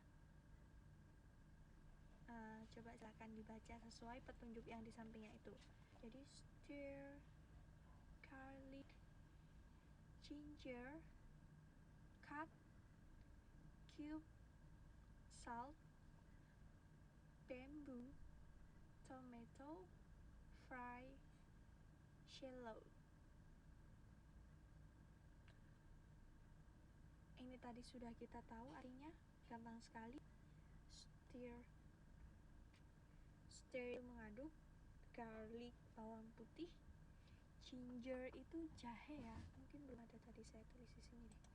Coba silakan dibaca sesuai petunjuk yang di sampingnya itu. Jadi stir, garlic, ginger, cut, cube, salt, bamboo, tomato, fry, shallot. Ini tadi sudah kita tahu artinya, gampang sekali. Stir itu mengaduk, garlic bawang putih, ginger itu jahe ya, mungkin belum ada tadi saya tulis di sini deh.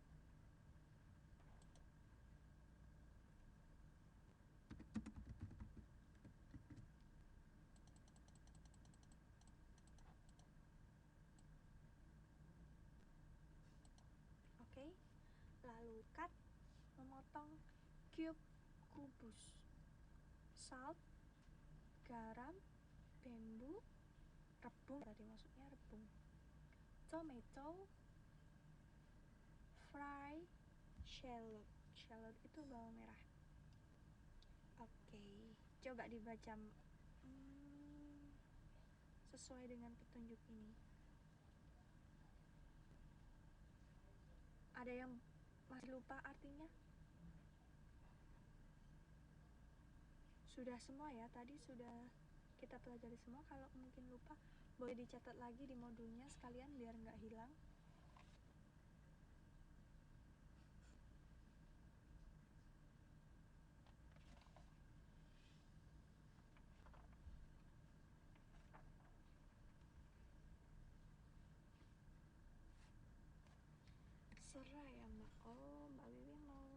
Oke, lalu cut, memotong, cube, kubus, salt, garam, bambu, rebung tadi maksudnya rebung, tomato, fry, shallot. Shallot itu bawang merah. Oke, coba dibaca sesuai dengan petunjuk ini. Ada yang masih lupa artinya? Sudah semua ya, tadi sudah kita pelajari semua. Kalau mungkin lupa, boleh dicatat lagi di modulnya sekalian biar nggak hilang. Serah ya Mbak. Oh, Mbak Wiwin mau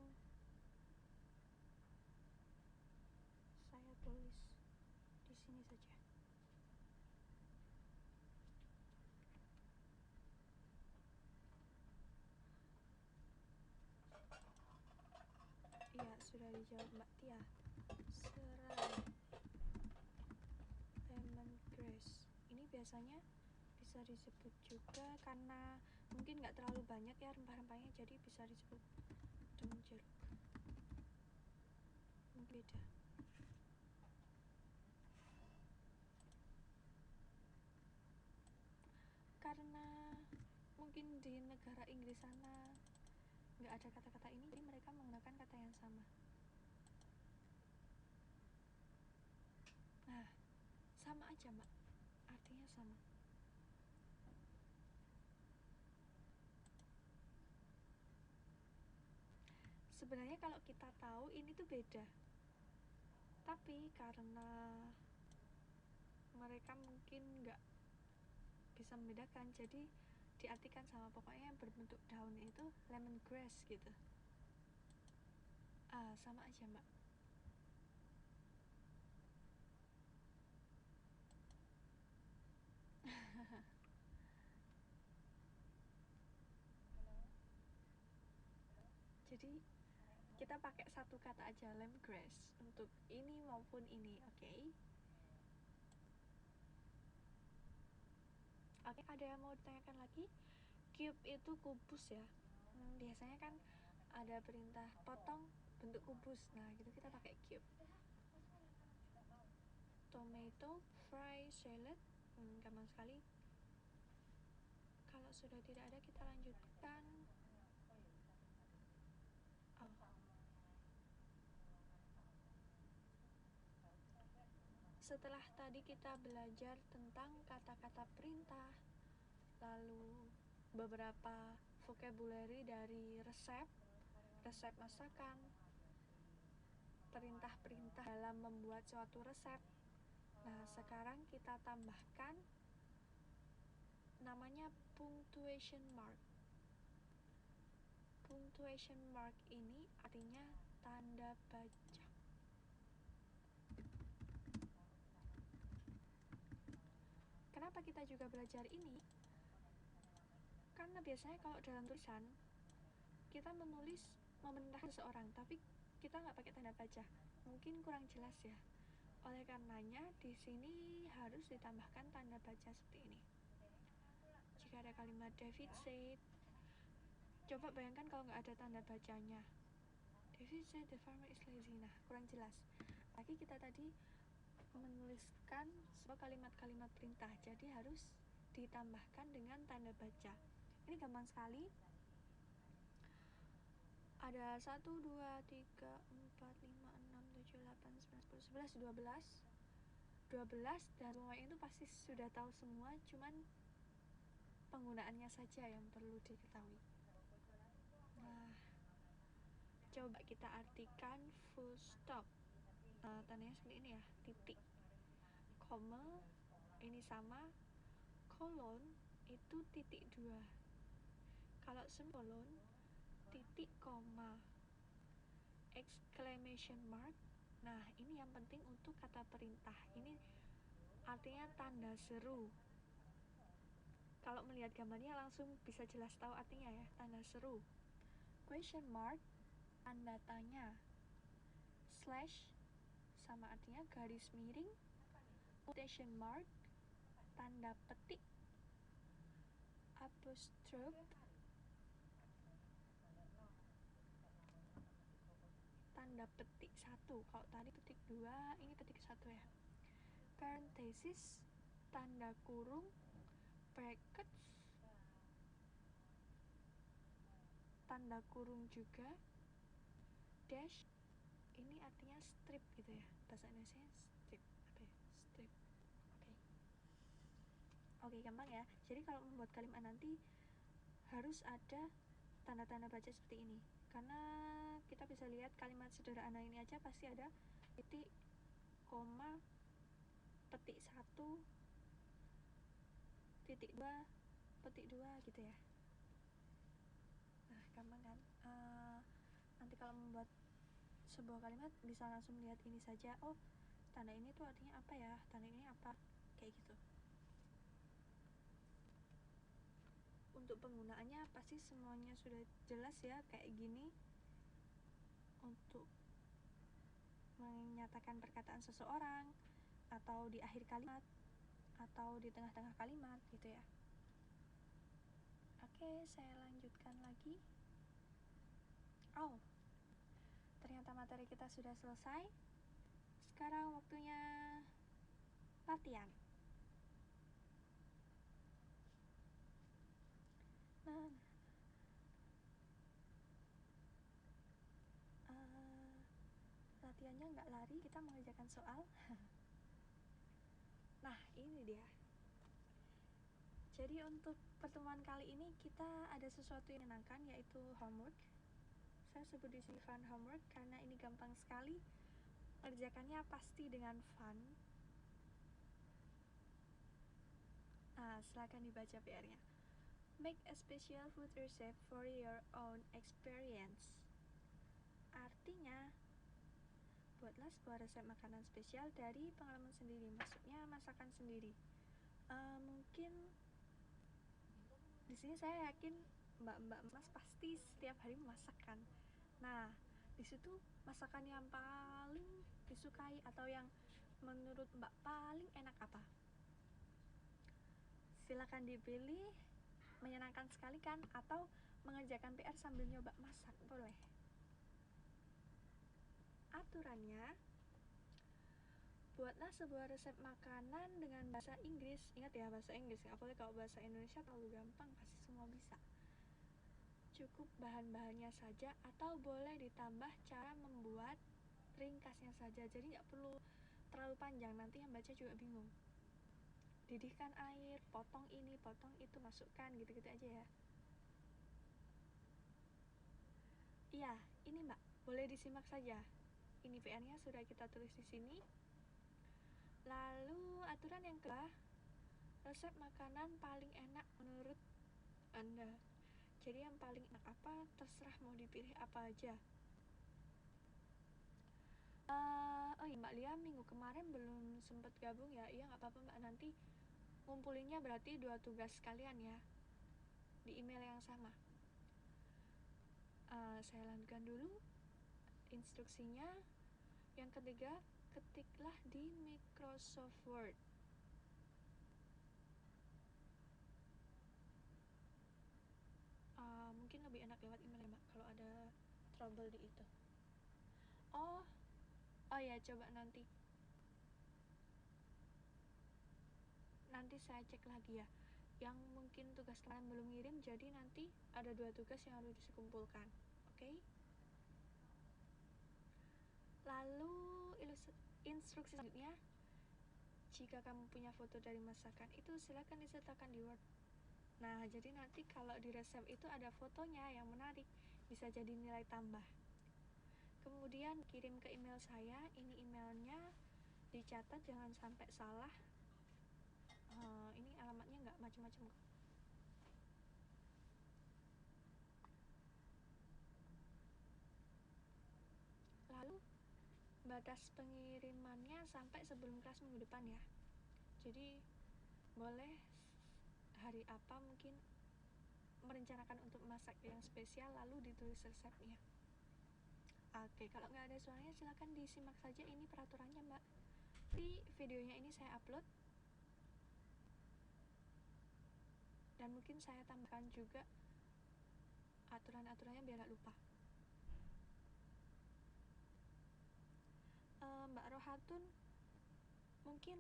saya tulis di sini saja. Iya, sudah dijawab Mbak Tia. Serai, lemongrass. Ini biasanya bisa disebut juga karena mungkin nggak terlalu banyak ya rempah-rempahnya, jadi bisa disebut daun jeruk. Mungkin beda. Karena mungkin di negara Inggris sana nggak ada kata-kata ini, jadi mereka menggunakan kata yang sama. Nah, sama aja Mbak, artinya sama. Sebenarnya kalau kita tahu ini tuh beda, tapi karena mereka mungkin nggak bisa membedakan, jadi diartikan sama. Pokoknya yang berbentuk daun itu lemongrass gitu. Sama aja Mbak. Jadi kita pakai satu kata aja, lemongrass, untuk ini maupun ini, oke? Oke, ada yang mau ditanyakan lagi? Cube itu kubus ya. Biasanya kan ada perintah potong bentuk kubus. Nah, gitu kita pakai cube. tomato, fry salad. Gampang sekali. Kalau sudah tidak ada, kita lanjutkan. Setelah tadi kita belajar tentang kata-kata perintah, lalu beberapa vocabulary dari resep masakan, perintah-perintah dalam membuat suatu resep. Nah, sekarang kita tambahkan namanya punctuation mark. Punctuation mark ini artinya tanda baca. Kenapa kita juga belajar ini? Karena biasanya kalau dalam tulisan kita menulis memerintahkan seseorang, tapi kita nggak pakai tanda baca, mungkin kurang jelas ya. Oleh karenanya di sini harus ditambahkan tanda baca seperti ini. Jika ada kalimat David said, coba bayangkan kalau nggak ada tanda bacanya. David said the farmer is lazy. Nah, kurang jelas. Lagi kita tadi menuliskan sebuah kalimat-kalimat perintah, jadi harus ditambahkan dengan tanda baca. Ini gampang sekali. Ada 1, 2, 3, 4, 5, 6, 7, 8, 9, 10, 11, 12 dan semuanya itu pasti sudah tahu semua, cuman penggunaannya saja yang perlu diketahui. Nah, coba kita artikan full stop. Tandanya seperti ini ya, titik. Koma ini sama, kolon itu titik 2. Kalau semikolon titik koma, exclamation mark. Nah, ini yang penting untuk kata perintah. Ini artinya tanda seru. Kalau melihat gambarnya langsung bisa jelas tahu artinya ya, tanda seru. Question mark, tanda tanya. Slash sama artinya garis miring. Quotation mark, tanda petik. Apostrophe, tanda petik 1. Kalau tadi petik 2, ini petik 1 ya. Parenthesis, tanda kurung. Brackets, tanda kurung juga. Dash, ini artinya strip gitu ya, bahasa Indonesia strip. Apa ya? Strip. Oke, gampang ya. Jadi kalau membuat kalimat nanti harus ada tanda-tanda baca seperti ini, karena kita bisa lihat kalimat sederhana ini aja pasti ada titik, koma, petik 1, titik 2, petik 2 gitu ya. Nah, gampang kan? Nanti kalau membuat sebuah kalimat bisa langsung lihat ini saja. Oh, tanda ini tuh artinya apa ya? Tanda ini apa? Kayak gitu. Untuk penggunaannya pasti semuanya sudah jelas ya, kayak gini. Untuk menyatakan perkataan seseorang, atau di akhir kalimat, atau di tengah-tengah kalimat gitu ya. Oke, saya lanjutkan lagi. Oh, ternyata materi kita sudah selesai. Sekarang waktunya latihan. Nah, latihannya nggak lari, kita mengerjakan soal. Nah, ini dia. Jadi untuk pertemuan kali ini kita ada sesuatu yang menyenangkan, yaitu homework. Saya sebut di sini fun homework karena ini gampang sekali. Mengerjakannya pasti dengan fun. Nah, silakan dibaca PR-nya. Make a special food recipe for your own experience. Artinya, buatlah sebuah resep makanan spesial dari pengalaman sendiri. Maksudnya masakan sendiri. Mungkin di sini saya yakin mbak-mbak mas pasti setiap hari memasakan. Nah, di situ masakan yang paling disukai atau yang menurut mbak paling enak apa? Silakan dipilih. Menyenangkan sekali kan? Atau mengerjakan PR sambil nyoba masak, boleh. Aturannya, buatlah sebuah resep makanan dengan bahasa Inggris. Ingat ya, bahasa Inggris, apalagi kalau bahasa Indonesia terlalu gampang, pasti semua bisa. Cukup bahan-bahannya saja, atau boleh ditambah cara membuat ringkasnya saja, jadi nggak perlu terlalu panjang, nanti yang baca juga bingung. Didihkan air, potong ini, potong itu, masukkan, gitu-gitu aja ya. Iya, ini Mbak, boleh disimak saja. Ini PR-nya sudah kita tulis di sini. Lalu aturan yang kedua, resep makanan paling enak menurut Anda. Jadi yang paling enak apa, terserah mau dipilih apa aja. Oh iya Mbak Lia, minggu kemarin belum sempat gabung ya. Iya nggak apa-apa Mbak, nanti ngumpulinnya berarti 2 tugas sekalian ya, di email yang sama. Saya lanjutkan dulu instruksinya. Yang ketiga, ketiklah di Microsoft Word. Mungkin lebih enak lewat email ya Mbak, kalau ada trouble di itu. Oh ya, coba nanti saya cek lagi ya, yang mungkin tugas kalian belum ngirim, jadi nanti ada 2 tugas yang harus dikumpulkan. Oke? Lalu instruksi selanjutnya, jika kamu punya foto dari masakan itu silakan disertakan di Word. Nah, jadi nanti kalau di resep itu ada fotonya yang menarik, bisa jadi nilai tambah. Kemudian kirim ke email saya, ini emailnya, dicatat jangan sampai salah. Ini alamatnya nggak macam-macam kok. Lalu batas pengirimannya sampai sebelum kelas minggu depan ya. Jadi boleh hari apa mungkin merencanakan untuk masak yang spesial, lalu ditulis resepnya. Oke, kalau nggak ada suaranya silahkan disimak saja ini peraturannya Mbak. Di videonya ini saya upload, dan mungkin saya tambahkan juga aturan-aturannya biar nggak lupa. Mbak Rohatun, mungkin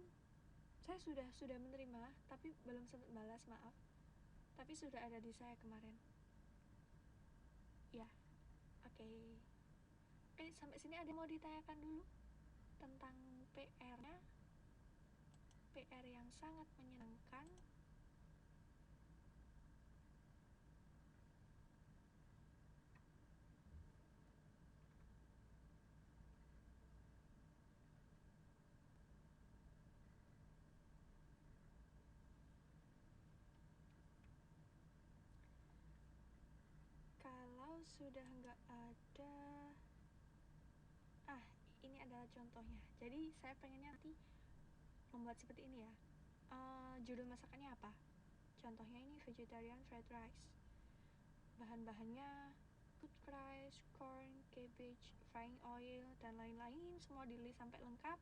saya sudah menerima tapi belum sempat balas, maaf. Tapi sudah ada di saya kemarin. Ya, oke. Sampai sini ada yang mau ditanyakan dulu tentang PR-nya? PR yang sangat menyenangkan. Kalau sudah nggak ada, ini adalah contohnya. Jadi saya pengennya nanti membuat seperti ini ya. Judul masakannya apa? Contohnya ini vegetarian fried rice. Bahan-bahannya good rice, corn, cabbage, frying oil, dan lain-lain, semua ditulis sampai lengkap.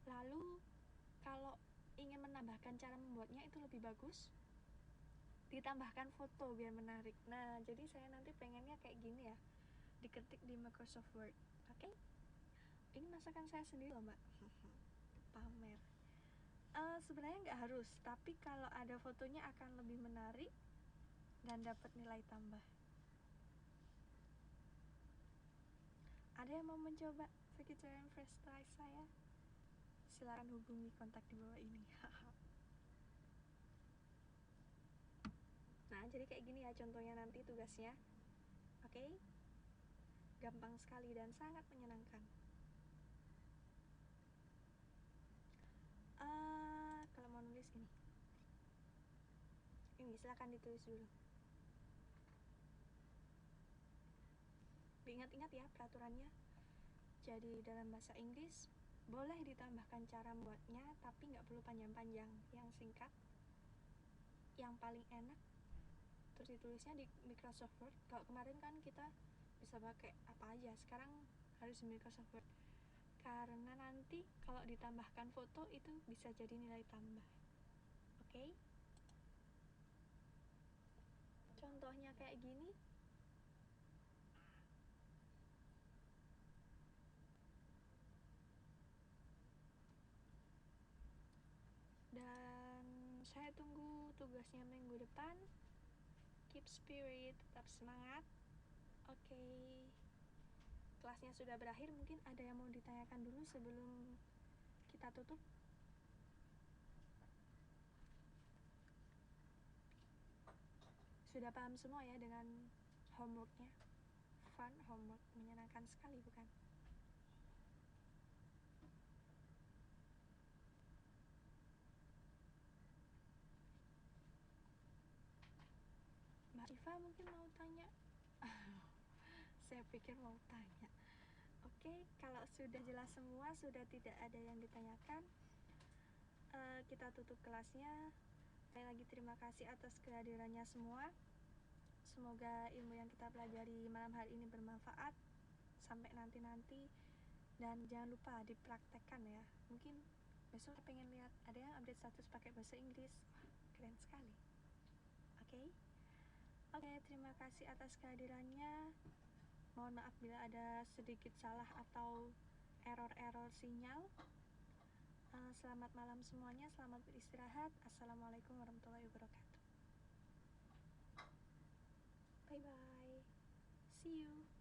Lalu kalau ingin menambahkan cara membuatnya itu lebih bagus, ditambahkan foto biar menarik. Nah, jadi saya nanti pengennya kayak gini ya, diketik di Microsoft Word. Oke? Ini masakan saya sendiri loh Mbak. Pamer. Sebenarnya nggak harus, tapi kalau ada fotonya akan lebih menarik dan dapat nilai tambah. Ada yang mau mencoba vegetarian fried rice saya? Silakan hubungi kontak di bawah ini. Nah, jadi kayak gini ya contohnya nanti tugasnya. Oke? Gampang sekali dan sangat menyenangkan. Kalau mau nulis ini silakan ditulis dulu. Diingat-ingat ya peraturannya. Jadi dalam bahasa Inggris boleh ditambahkan cara membuatnya, tapi nggak perlu panjang-panjang, yang singkat, yang paling enak. Terus ditulisnya di Microsoft Word. Kalau kemarin kan kita bisa pakai apa aja, sekarang harus di Microsoft Word, karena nanti kalau ditambahkan foto itu bisa jadi nilai tambah. Oke? Contohnya kayak gini. Saya tunggu tugasnya minggu depan. Keep spirit, tetap semangat. Oke. Kelasnya sudah berakhir, mungkin ada yang mau ditanyakan dulu sebelum kita tutup? Sudah paham semua ya dengan homeworknya? Fun, homework menyenangkan sekali, bukan? Mbak Iva mungkin mau tanya? Saya pikir mau tanya. Oke, kalau sudah jelas semua, sudah tidak ada yang ditanyakan, kita tutup kelasnya. Sekali lagi terima kasih atas kehadirannya semua. Semoga ilmu yang kita pelajari malam hari ini bermanfaat sampai nanti-nanti. Dan jangan lupa dipraktekkan ya. Mungkin besok pengen lihat ada yang update status pakai bahasa Inggris. Keren sekali. Oke, terima kasih atas kehadirannya. Mohon maaf bila ada sedikit salah atau error-error sinyal. Selamat malam semuanya, selamat beristirahat. Assalamualaikum warahmatullahi wabarakatuh. Bye bye. See you.